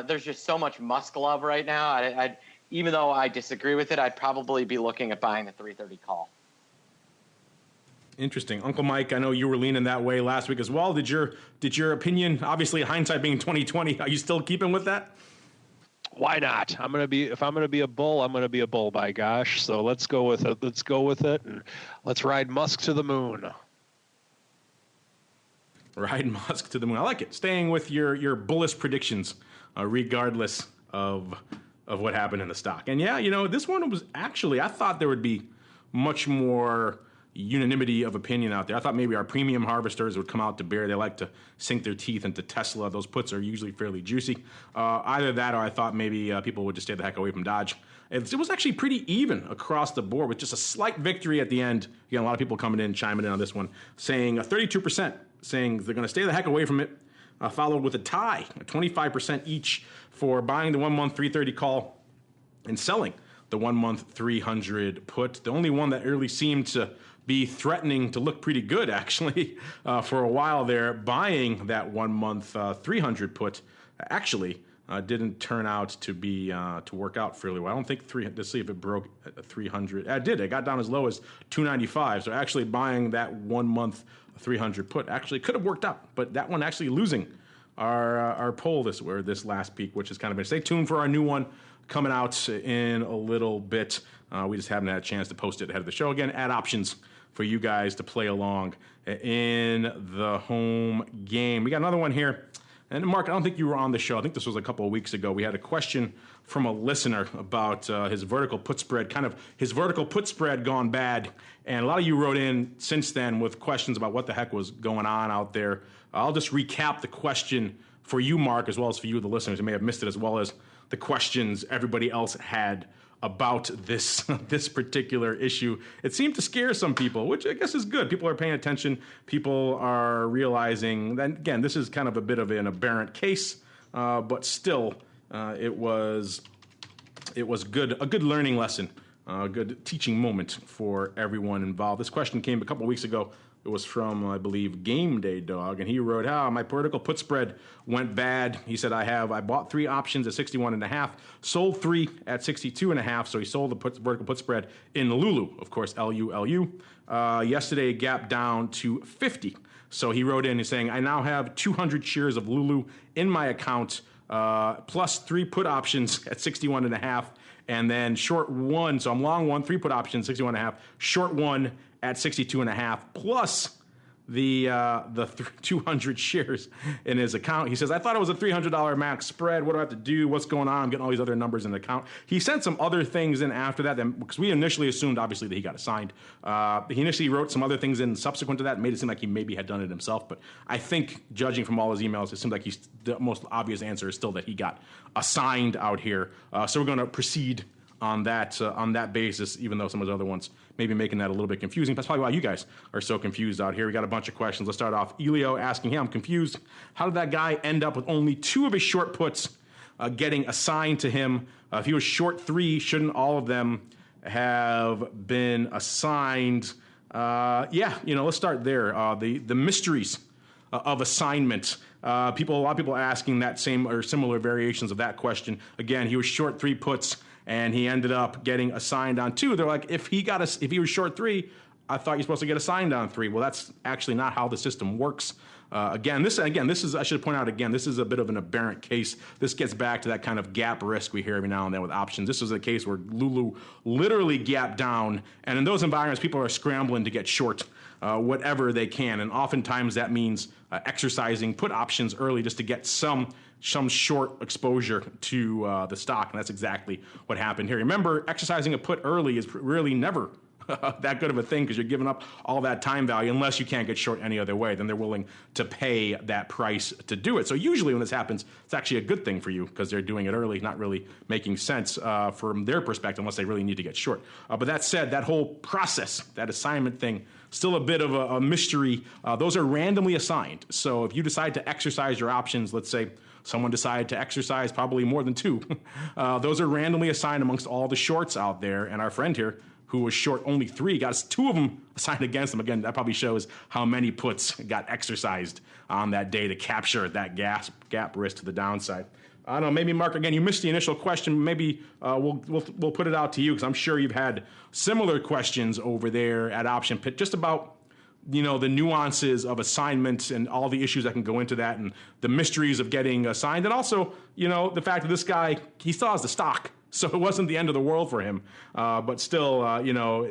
there's just so much musk love right now. I'd even though I disagree with it, I'd probably be looking at buying the 330 call. Interesting. Uncle Mike, I know you were leaning that way last week as well. Did your opinion, obviously hindsight being 2020, are you still keeping with that? Why not? If I'm gonna be a bull, I'm gonna be a bull, by gosh. So let's go with it. And let's ride Musk to the moon. Ride Musk to the moon. I like it. Staying with your bullish predictions, regardless of what happened in the stock. And yeah, this one was actually, I thought there would be much more unanimity of opinion out there. I thought maybe our premium harvesters would come out to bear. They like to sink their teeth into Tesla. Those puts are usually fairly juicy. Either that, or I thought maybe people would just stay the heck away from Dodge. It was actually pretty even across the board, with just a slight victory at the end. Again, a lot of people coming in, chiming in on this one, saying 32%, saying they're going to stay the heck away from it, followed with a tie, 25% each for buying the 1 month 330 call and selling the 1 month 300 put. The only one that really seemed to be threatening to look pretty good, actually, for a while there, buying that 1 month 300 put, actually didn't turn out to be to work out fairly well. I don't think let's see if it broke 300. It did. It got down as low as 295. So actually buying that 1 month 300 put actually could have worked out, but that one actually losing our poll this last peak, which is kind of been. Stay tuned for our new one coming out in a little bit. We just haven't had a chance to post it ahead of the show. Again, add options for you guys to play along in the home game. We got another one here. And Mark, I don't think you were on the show. I think this was a couple of weeks ago. We had a question from a listener about his vertical put spread, gone bad. And a lot of you wrote in since then with questions about what the heck was going on out there. I'll just recap the question for you, Mark, as well as for you, the listeners who may have missed it, as well as the questions everybody else had about this particular issue. It seemed to scare some people, which I guess is good. People are paying attention. People are realizing that, again, this is kind of a bit of an aberrant case, but still, it was good, a good learning lesson, a good teaching moment for everyone involved. This question came a couple of weeks ago. It was from, I believe, Game Day Dog, and he wrote, my vertical put spread went bad. He said, I bought 3 options at 61.5, sold 3 at 62.5, so he sold the vertical put spread in Lulu, of course, Lulu. Yesterday, it gapped down to 50. So he wrote in, he's saying, I now have 200 shares of Lulu in my account, plus 3 put options at 61.5, and then short 1, so I'm long 1, 3 put options, 61.5, short 1 at 62.5, plus the 200 shares in his account. He says, I thought it was a $300 max spread. What do I have to do? What's going on? I'm getting all these other numbers in the account. He sent some other things in after that, because we initially assumed, obviously, that he got assigned. He initially wrote some other things in subsequent to that, made it seem like he maybe had done it himself. But I think, judging from all his emails, it seems like the most obvious answer is still that he got assigned out here. So we're going to proceed on that basis, even though some of the other ones may be making that a little bit confusing. That's probably why you guys are so confused out here. We got a bunch of questions. Let's start off. Elio asking, hey, I'm confused. How did that guy end up with only 2 of his short puts getting assigned to him? If he was short 3, shouldn't all of them have been assigned? Let's start there. The mysteries of assignment. A lot of people asking that same or similar variations of that question. Again, he was short 3 puts, and he ended up getting assigned on 2. They're like, if he was short 3, I thought you're supposed to get assigned on 3. Well, that's actually not how the system works. This is, I should point out again, this is a bit of an aberrant case. This gets back to that kind of gap risk we hear every now and then with options. This was a case where Lulu literally gapped down, and in those environments, people are scrambling to get short whatever they can, and oftentimes that means exercising put options early just to get some short exposure to the stock, and that's exactly what happened here. Remember, exercising a put early is really never that good of a thing, because you're giving up all that time value unless you can't get short any other way. Then they're willing to pay that price to do it. So usually when this happens, it's actually a good thing for you, because they're doing it early, not really making sense from their perspective unless they really need to get short. But that said, that whole process, that assignment thing, still a bit of a mystery. Those are randomly assigned. So if you decide to exercise your options, let's say someone decided to exercise probably more than 2, those are randomly assigned amongst all the shorts out there. And our friend here, who was short only 3, got 2 of them assigned against him. Again, that probably shows how many puts got exercised on that day to capture that gap risk to the downside. I don't know, maybe, Mark, again, you missed the initial question. Maybe we'll put it out to you, because I'm sure you've had similar questions over there at Option Pit, just about the nuances of assignment and all the issues that can go into that and the mysteries of getting assigned. And also, the fact that this guy, he still has the stock. So it wasn't the end of the world for him. But still,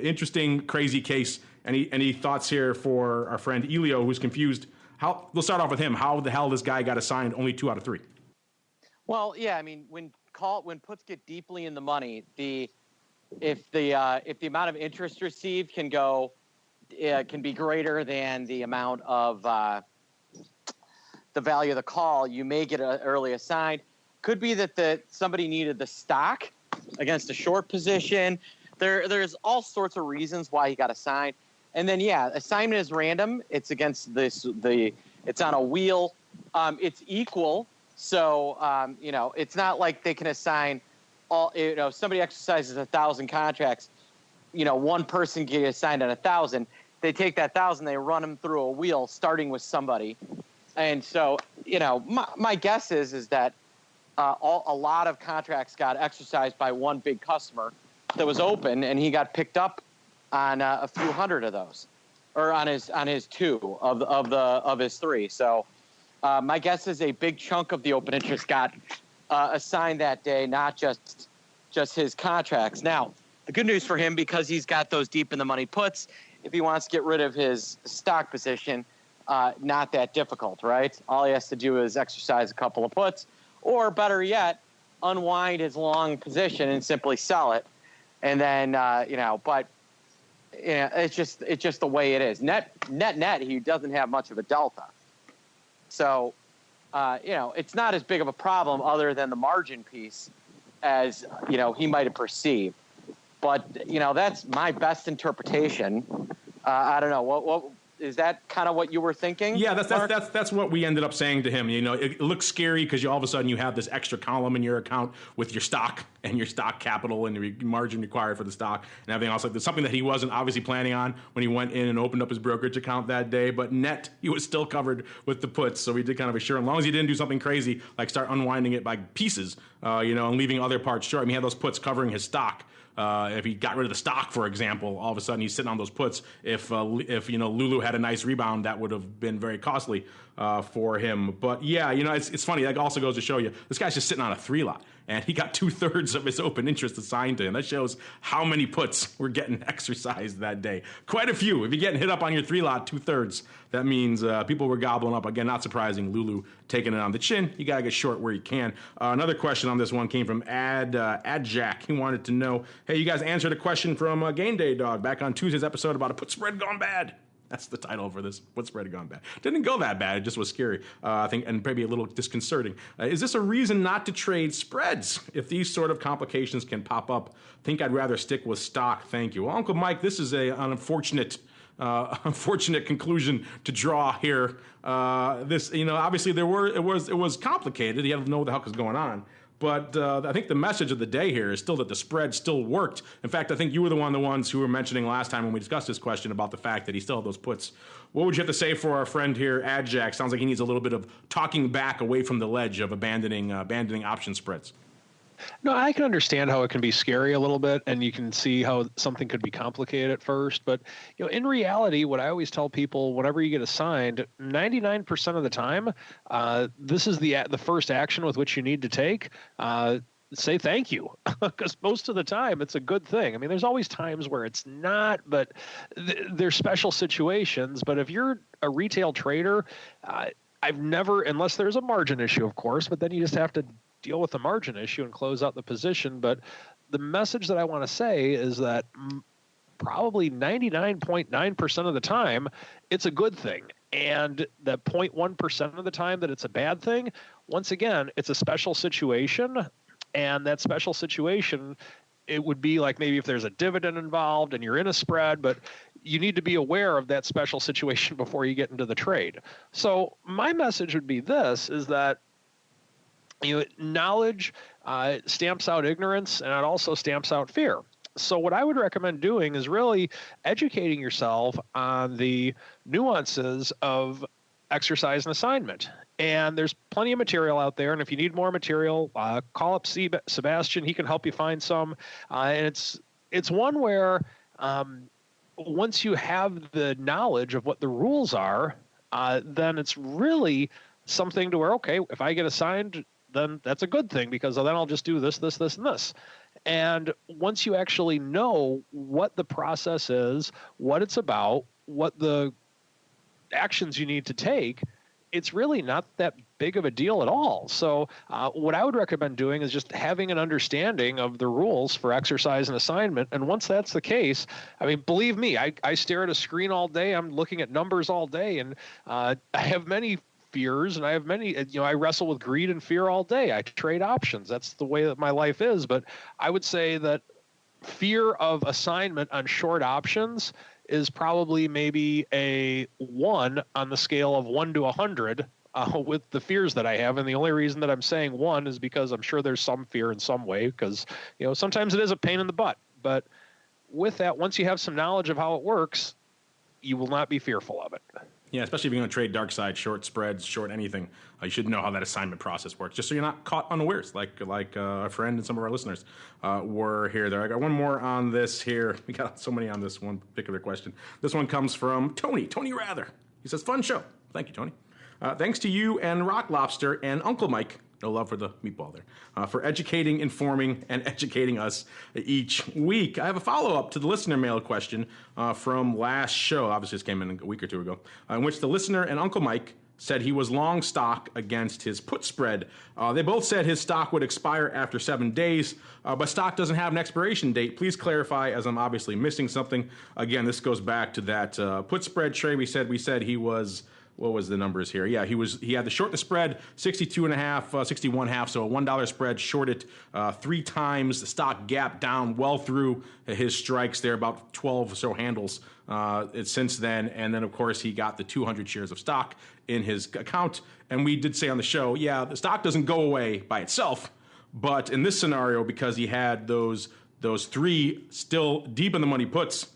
interesting, crazy case. Any thoughts here for our friend Elio, who's confused? We'll start off with him. How the hell this guy got assigned only 2 out of 3? Well, yeah, I mean, when puts get deeply in the money, if the amount of interest received can be greater than the amount of the value of the call, you may get early assigned. Could be that somebody needed the stock against a short position. There's all sorts of reasons why he got assigned. And then, yeah, assignment is random. It's against it's on a wheel. It's equal. So, it's not like they can assign somebody exercises 1,000 contracts, one person gets assigned on 1,000. They take that 1,000, they run them through a wheel, starting with somebody. And so, my guess is that a lot of contracts got exercised by one big customer that was open, and he got picked up on a few hundred of those, or on his 2 of his 3. So my guess is a big chunk of the open interest got assigned that day, not just his contracts. Now, the good news for him, because he's got those deep in the money puts, if he wants to get rid of his stock position, not that difficult, right? All he has to do is exercise a couple of puts, or better yet, unwind his long position and simply sell it. And then, it's just the way it is. Net, he doesn't have much of a delta. So, it's not as big of a problem other than the margin piece as, he might have perceived. But, that's my best interpretation. I don't know. What is that kind of what you were thinking? Yeah, that's what we ended up saying to him. It looks scary because all of a sudden you have this extra column in your account with your stock and your stock capital and the margin required for the stock and everything else. Like there's something that he wasn't obviously planning on when he went in and opened up his brokerage account that day. But net, he was still covered with the puts. So we did kind of assure, as long as he didn't do something crazy like start unwinding it by pieces, and leaving other parts short. I mean, he had those puts covering his stock. If he got rid of the stock, for example, all of a sudden he's sitting on those puts. If Lulu had a nice rebound, that would have been very costly for him. But yeah, it's funny. That also goes to show you this guy's just sitting on a 3 lot, and he got 2/3 of his open interest assigned to him. That shows how many puts were getting exercised that day. Quite a few. If you're getting hit up on your 3 lot, 2/3, that means people were gobbling up. Again, not surprising. Lulu taking it on the chin. You got to get short where you can. Another question on this one came from Ad Jack. He wanted to know, hey, you guys answered a question from Game Day Dog back on Tuesday's episode about a put spread gone bad. That's the title for this. Put spread gone bad. Didn't go that bad. It just was scary, I think, and maybe a little disconcerting. Is this a reason not to trade spreads? If these sort of complications can pop up, I think I'd rather stick with stock. Thank you. Well, Uncle Mike, this is an unfortunate conclusion to draw here. Obviously it was complicated. You had to know what the heck was going on. But I think the message of the day here is still that the spread still worked. In fact, I think you were the ones who were mentioning last time when we discussed this question about the fact that he still had those puts. What would you have to say for our friend here, Adjack? Sounds like he needs a little bit of talking back away from the ledge of abandoning option spreads. No, I can understand how it can be scary a little bit, and you can see how something could be complicated at first. But in reality, what I always tell people, whenever you get assigned, 99% of the time, this is the first action with which you need to take. Say thank you, because most of the time it's a good thing. I mean, there's always times where it's not, but there's special situations. But if you're a retail trader, I've never, unless there's a margin issue, of course, but then you just have to deal with the margin issue and close out the position. But the message that I want to say is that probably 99.9% of the time, it's a good thing. And that 0.1% of the time that it's a bad thing, once again, it's a special situation. And that special situation, it would be like maybe if there's a dividend involved and you're in a spread, but you need to be aware of that special situation before you get into the trade. So my message would be this, is that knowledge stamps out ignorance, and it also stamps out fear. So what I would recommend doing is really educating yourself on the nuances of exercise and assignment. And there's plenty of material out there. And if you need more material, call up Sebastian. He can help you find some. And it's one where once you have the knowledge of what the rules are, then it's really something to where, okay, if I get assigned, then that's a good thing, because then I'll just do this, this, this, and this. And once you actually know what the process is, what it's about, what the actions you need to take, it's really not that big of a deal at all. So what I would recommend doing is just having an understanding of the rules for exercise and assignment. And once that's the case, I mean, believe me, I stare at a screen all day. I'm looking at numbers all day. And I have many fears, and I have many, I wrestle with greed and fear all day. I trade options. That's the way that my life is. But I would say that fear of assignment on short options is probably maybe a 1 on the scale of 1 to 100 with the fears that I have. And the only reason that I'm saying 1 is because I'm sure there's some fear in some way, because, sometimes it is a pain in the butt. But with that, once you have some knowledge of how it works, you will not be fearful of it. Yeah, especially if you're going to trade dark side, short spreads, short anything, you should know how that assignment process works, just so you're not caught unawares, like a friend and some of our listeners were here. There, I got one more on this here. We got so many on this one particular question. This one comes from Tony Rather. He says, "Fun show." Thank you, Tony. Thanks to you and Rock Lobster and Uncle Mike. No love for the meatball there. For educating, informing, and educating us each week. I have a follow-up to the listener mail question from last show. Obviously, this came in a week or two ago, in which the listener and Uncle Mike said he was long stock against his put spread. They both said his stock would expire after 7 days, but stock doesn't have an expiration date. Please clarify, as I'm obviously missing something. Again, this goes back to that put spread trade. We said he was... What was the numbers here? Yeah, he had the short the spread 62.5, 61.5, so a $1 spread, short it 3 times. The stock gap down well through his strikes there, about 12 or so handles since then. And then, of course, he got the 200 shares of stock in his account. And we did say on the show, yeah, the stock doesn't go away by itself. But in this scenario, because he had those 3 still deep in the money puts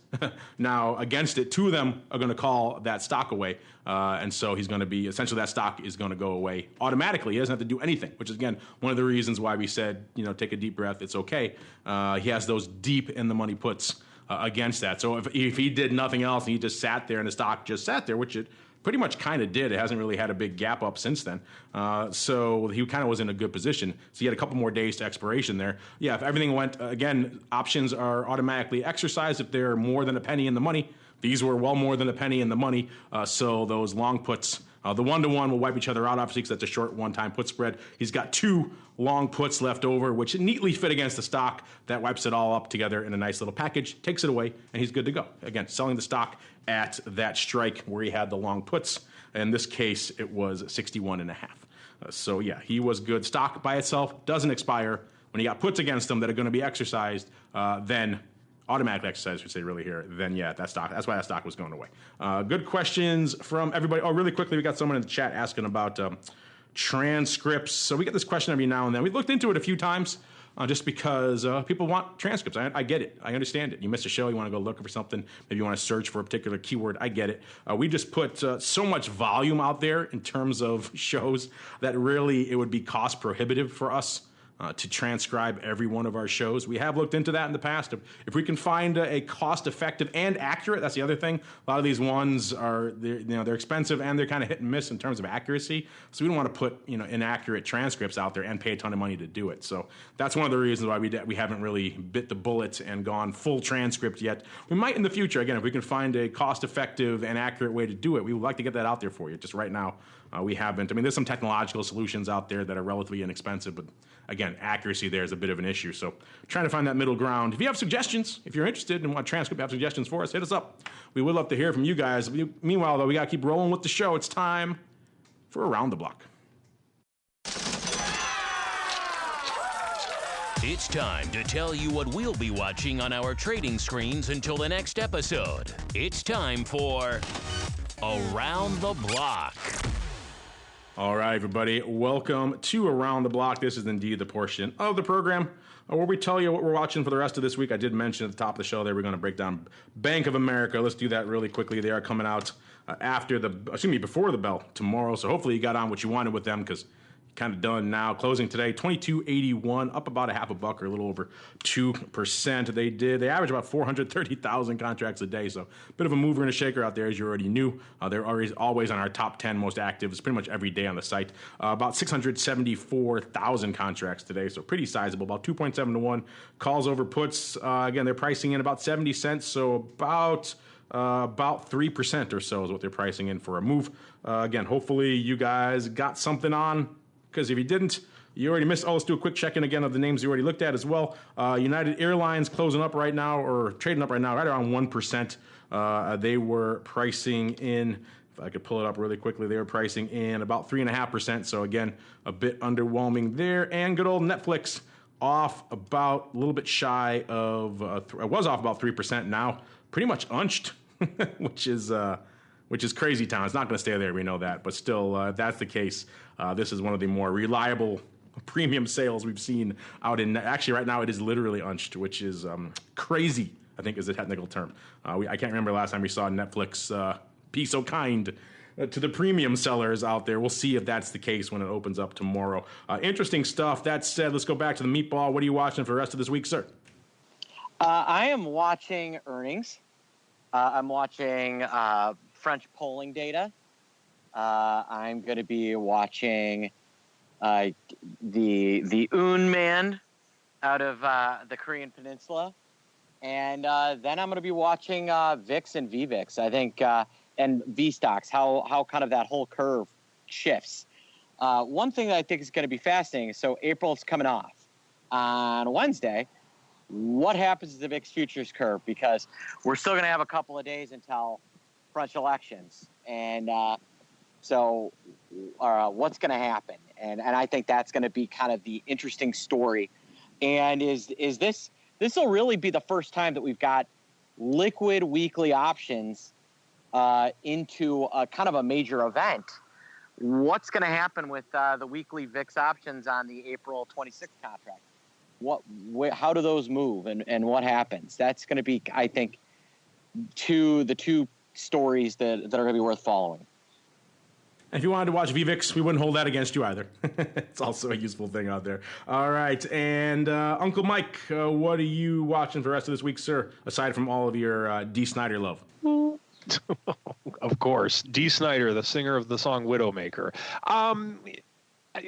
now against it, 2 of them are going to call that stock away. And so he's going to be, essentially that stock is going to go away automatically. He doesn't have to do anything, which is, again, one of the reasons why we said, take a deep breath. It's okay. He has those deep in the money puts against that. So if he did nothing else and he just sat there and the stock just sat there, which it pretty much kind of did. It hasn't really had a big gap up since then. So he kind of was in a good position. So he had a couple more days to expiration there. Yeah, if everything went, again, options are automatically exercised if they're more than a penny in the money. These were well more than a penny in the money. So those long puts, the 1-to-1 will wipe each other out, obviously, because that's a short one-time put spread. He's got 2 long puts left over, which neatly fit against the stock. That wipes it all up together in a nice little package, takes it away, and he's good to go. Again, selling the stock at that strike where he had the long puts. In this case, it was 61.5. So, yeah, he was good. Stock by itself doesn't expire. When you got puts against them that are going to be exercised, then automatically exercise, we say really here, then yeah, that's why that stock was going away. Good questions from everybody. Oh, really quickly, we got someone in the chat asking about transcripts. So we get this question every now and then. We've looked into it a few times just because people want transcripts. I get it. I understand it. You missed a show, you want to go looking for something, maybe you want to search for a particular keyword. I get it. We just put so much volume out there in terms of shows that really it would be cost prohibitive for us to transcribe every one of our shows. We have looked into that in the past. If we can find a cost-effective and accurate, that's the other thing. A lot of these ones they're expensive and they're kind of hit and miss in terms of accuracy. So we don't want to put inaccurate transcripts out there and pay a ton of money to do it. So that's one of the reasons why we haven't really bit the bullet and gone full transcript yet. We might in the future. Again, if we can find a cost-effective and accurate way to do it, we would like to get that out there for you. Just right now, we haven't. I mean, there's some technological solutions out there that are relatively inexpensive, but again, accuracy there is a bit of an issue. So trying to find that middle ground. If you have suggestions, if you're interested and want a transcript, have suggestions for us, hit us up. We would love to hear from you guys. Meanwhile, though, we got to keep rolling with the show. It's time for Around the Block. It's time to tell you what we'll be watching on our trading screens until the next episode. It's time for Around the Block. All right, everybody, welcome to Around the Block. This is indeed the portion of the program where we tell you what we're watching for the rest of this week. I did mention at the top of the show there we're going to break down Bank of America. Let's do that really quickly. They are coming out before the bell tomorrow, so hopefully you got on what you wanted with them because kind of done now. Closing today, 22.81, up about a half a buck or a little over 2%. They average about 430,000 contracts a day, so a bit of a mover and a shaker out there, as you already knew. They're always on our top 10 most actives pretty much every day on the site. About 674,000 contracts today, so pretty sizable, about 2.7 to 1. Calls over puts, again, they're pricing in about 70 cents, so about 3% or so is what they're pricing in for a move. Again, hopefully you guys got something on, because if you didn't, you already missed. Oh, let's do a quick check-in again of the names you already looked at as well. United Airlines closing up right now, or trading up right now, right around 1%. They were pricing in, if I could pull it up really quickly, they were pricing in about 3.5%. So again, a bit underwhelming there. And good old Netflix off about a little bit shy of, it was off about 3%, now pretty much unched, which is crazy town. It's not going to stay there, we know that. But still, if that's the case, this is one of the more reliable premium sales we've seen out in, actually right now it is literally unched, which is crazy, I think is the technical term. I can't remember the last time we saw Netflix be so kind to the premium sellers out there. We'll see if that's the case when it opens up tomorrow. Interesting stuff. That said, let's go back to the meatball. What are you watching for the rest of this week, sir? I am watching earnings. I'm watching French polling data. I'm going to be watching the Un Man out of the Korean Peninsula. And then I'm going to be watching VIX and VVIX, I think, and VSTOXX, how kind of that whole curve shifts. One thing that I think is going to be fascinating, so April's coming off on Wednesday. What happens to the VIX futures curve? Because we're still going to have a couple of days until French elections. And so what's going to happen? And I think that's going to be kind of the interesting story. And is this will really be the first time that we've got liquid weekly options into a kind of a major event. What's going to happen with the weekly VIX options on the April 26th contract? How do those move and what happens? That's going to be, I think, the two stories that are going to be worth following. If you wanted to watch VVIX, we wouldn't hold that against you either. It's also a useful thing out there. All right, and Uncle Mike, what are you watching for the rest of this week, sir, aside from all of your D. Snyder love? Of course, D. Snyder, the singer of the song Widowmaker.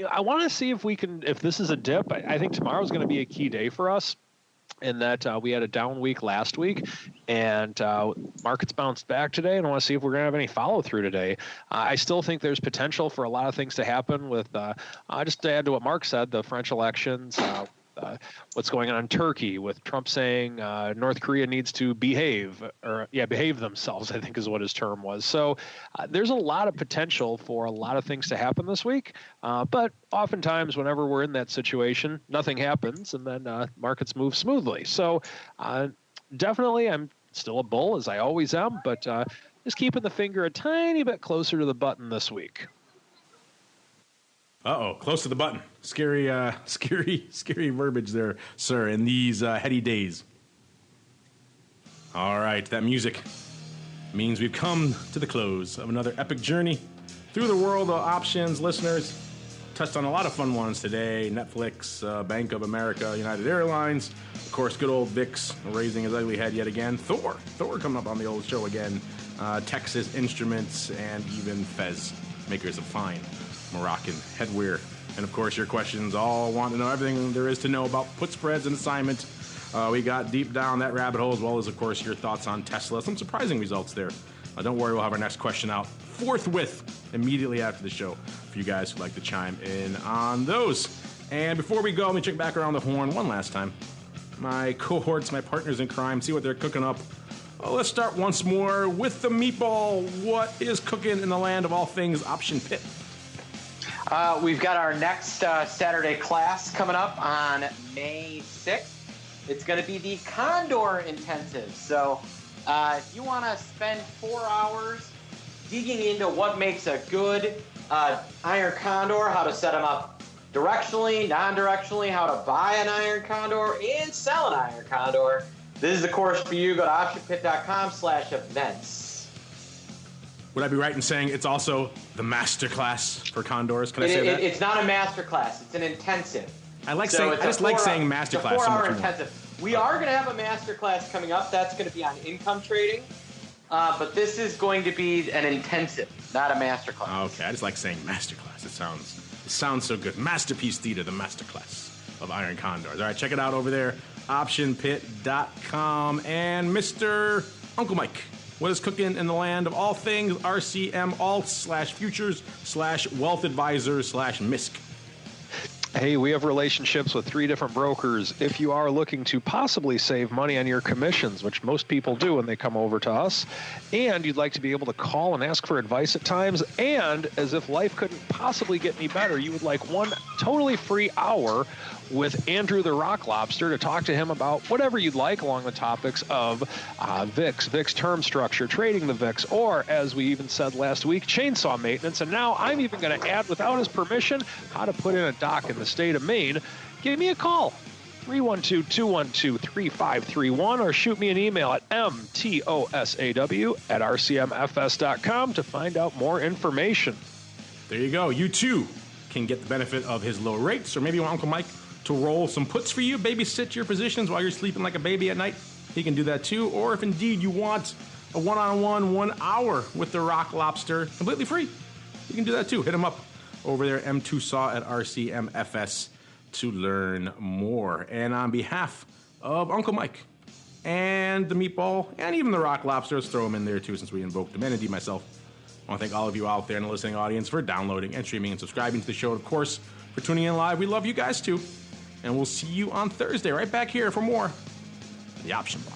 I want to see if this is a dip. I think tomorrow's going to be a key day for us, in that we had a down week last week, and markets bounced back today, and I want to see if we're going to have any follow-through today. I still think there's potential for a lot of things to happen with, just to add to what Mark said, the French elections, what's going on in Turkey with Trump saying North Korea needs to behave themselves, I think is what his term was. So there's a lot of potential for a lot of things to happen this week. But oftentimes whenever we're in that situation, nothing happens, and then markets move smoothly. So definitely I'm still a bull, as I always am, but just keeping the finger a tiny bit closer to the button this week. Uh-oh, close to the button. Scary verbiage there, sir, in these heady days. All right, that music means we've come to the close of another epic journey through the world of options. Listeners, touched on a lot of fun ones today. Netflix, Bank of America, United Airlines. Of course, good old VIX raising his ugly head yet again. Thor coming up on the old show again. Texas Instruments, and even Fez, makers of fine Moroccan headwear. And of course, your questions all want to know everything there is to know about put spreads and assignment. We got deep down that rabbit hole, as well as, of course, your thoughts on Tesla. Some surprising results there. Don't worry, we'll have our next question out forthwith, immediately after the show, for you guys who'd like to chime in on those. And before we go, let me check back around the horn one last time. My cohorts, my partners in crime, see what they're cooking up. Well, let's start once more with the meatball. What is cooking in the land of all things option pit? We've got our next Saturday class coming up on May 6th. It's going to be the Condor Intensive. So if you want to spend 4 hours digging into what makes a good iron condor, how to set them up directionally, non-directionally, how to buy an iron condor and sell an iron condor, this is the course for you. Go to optionpit.com/events. Would I be right in saying it's also the masterclass for condors? Can I say that? It's not a masterclass. It's an intensive. I just like saying masterclass. It's a 4-hour so much intensive. We are going to have a masterclass coming up. That's going to be on income trading. But this is going to be an intensive, not a masterclass. Okay, I just like saying masterclass. It sounds so good. Masterpiece Theater, the masterclass of Iron Condors. All right, check it out over there, optionpit.com. And Mr. Uncle Mike, what is cooking in the land of all things RCM alt/futures/wealth advisors/MISC? Hey, we have relationships with 3 different brokers. If you are looking to possibly save money on your commissions, which most people do when they come over to us, and you'd like to be able to call and ask for advice at times, and as if life couldn't possibly get any better, you would like 1 totally free hour with Andrew the Rock Lobster to talk to him about whatever you'd like along the topics of VIX term structure, trading the VIX, or as we even said last week, chainsaw maintenance. And now I'm even going to add, without his permission, how to put in a dock in the state of Maine. Give me a call, 312-212-3531, or shoot me an email at mtosaw@rcmfs.com to find out more information. There you go. You too can get the benefit of his low rates, or maybe you want Uncle Mike to roll some puts for you, babysit your positions while you're sleeping like a baby at night. He can do that too. Or if indeed you want a one-on-one 1 hour with the Rock Lobster completely free, you can do that too. Hit him up over there, M2Saw@RCMFS, to learn more. And on behalf of Uncle Mike and the Meatball and even the Rock Lobster, let's throw him in there too since we invoked him, and indeed myself, I want to thank all of you out there in the listening audience for downloading and streaming and subscribing to the show. And of course, for tuning in live. We love you guys too. And we'll see you on Thursday right back here for more The Option Block.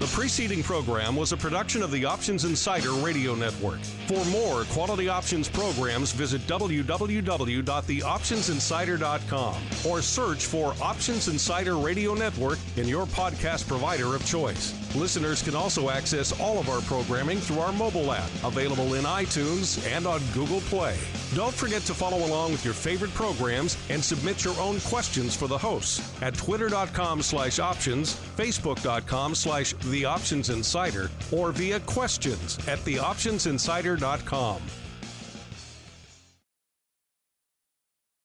The preceding program was a production of the Options Insider Radio Network. For more quality options programs, visit www.theoptionsinsider.com or search for Options Insider Radio Network in your podcast provider of choice. Listeners can also access all of our programming through our mobile app, available in iTunes and on Google Play. Don't forget to follow along with your favorite programs and submit your own questions for the hosts at twitter.com/options, facebook.com/theoptionsinsider, or via questions@theoptionsinsider.com.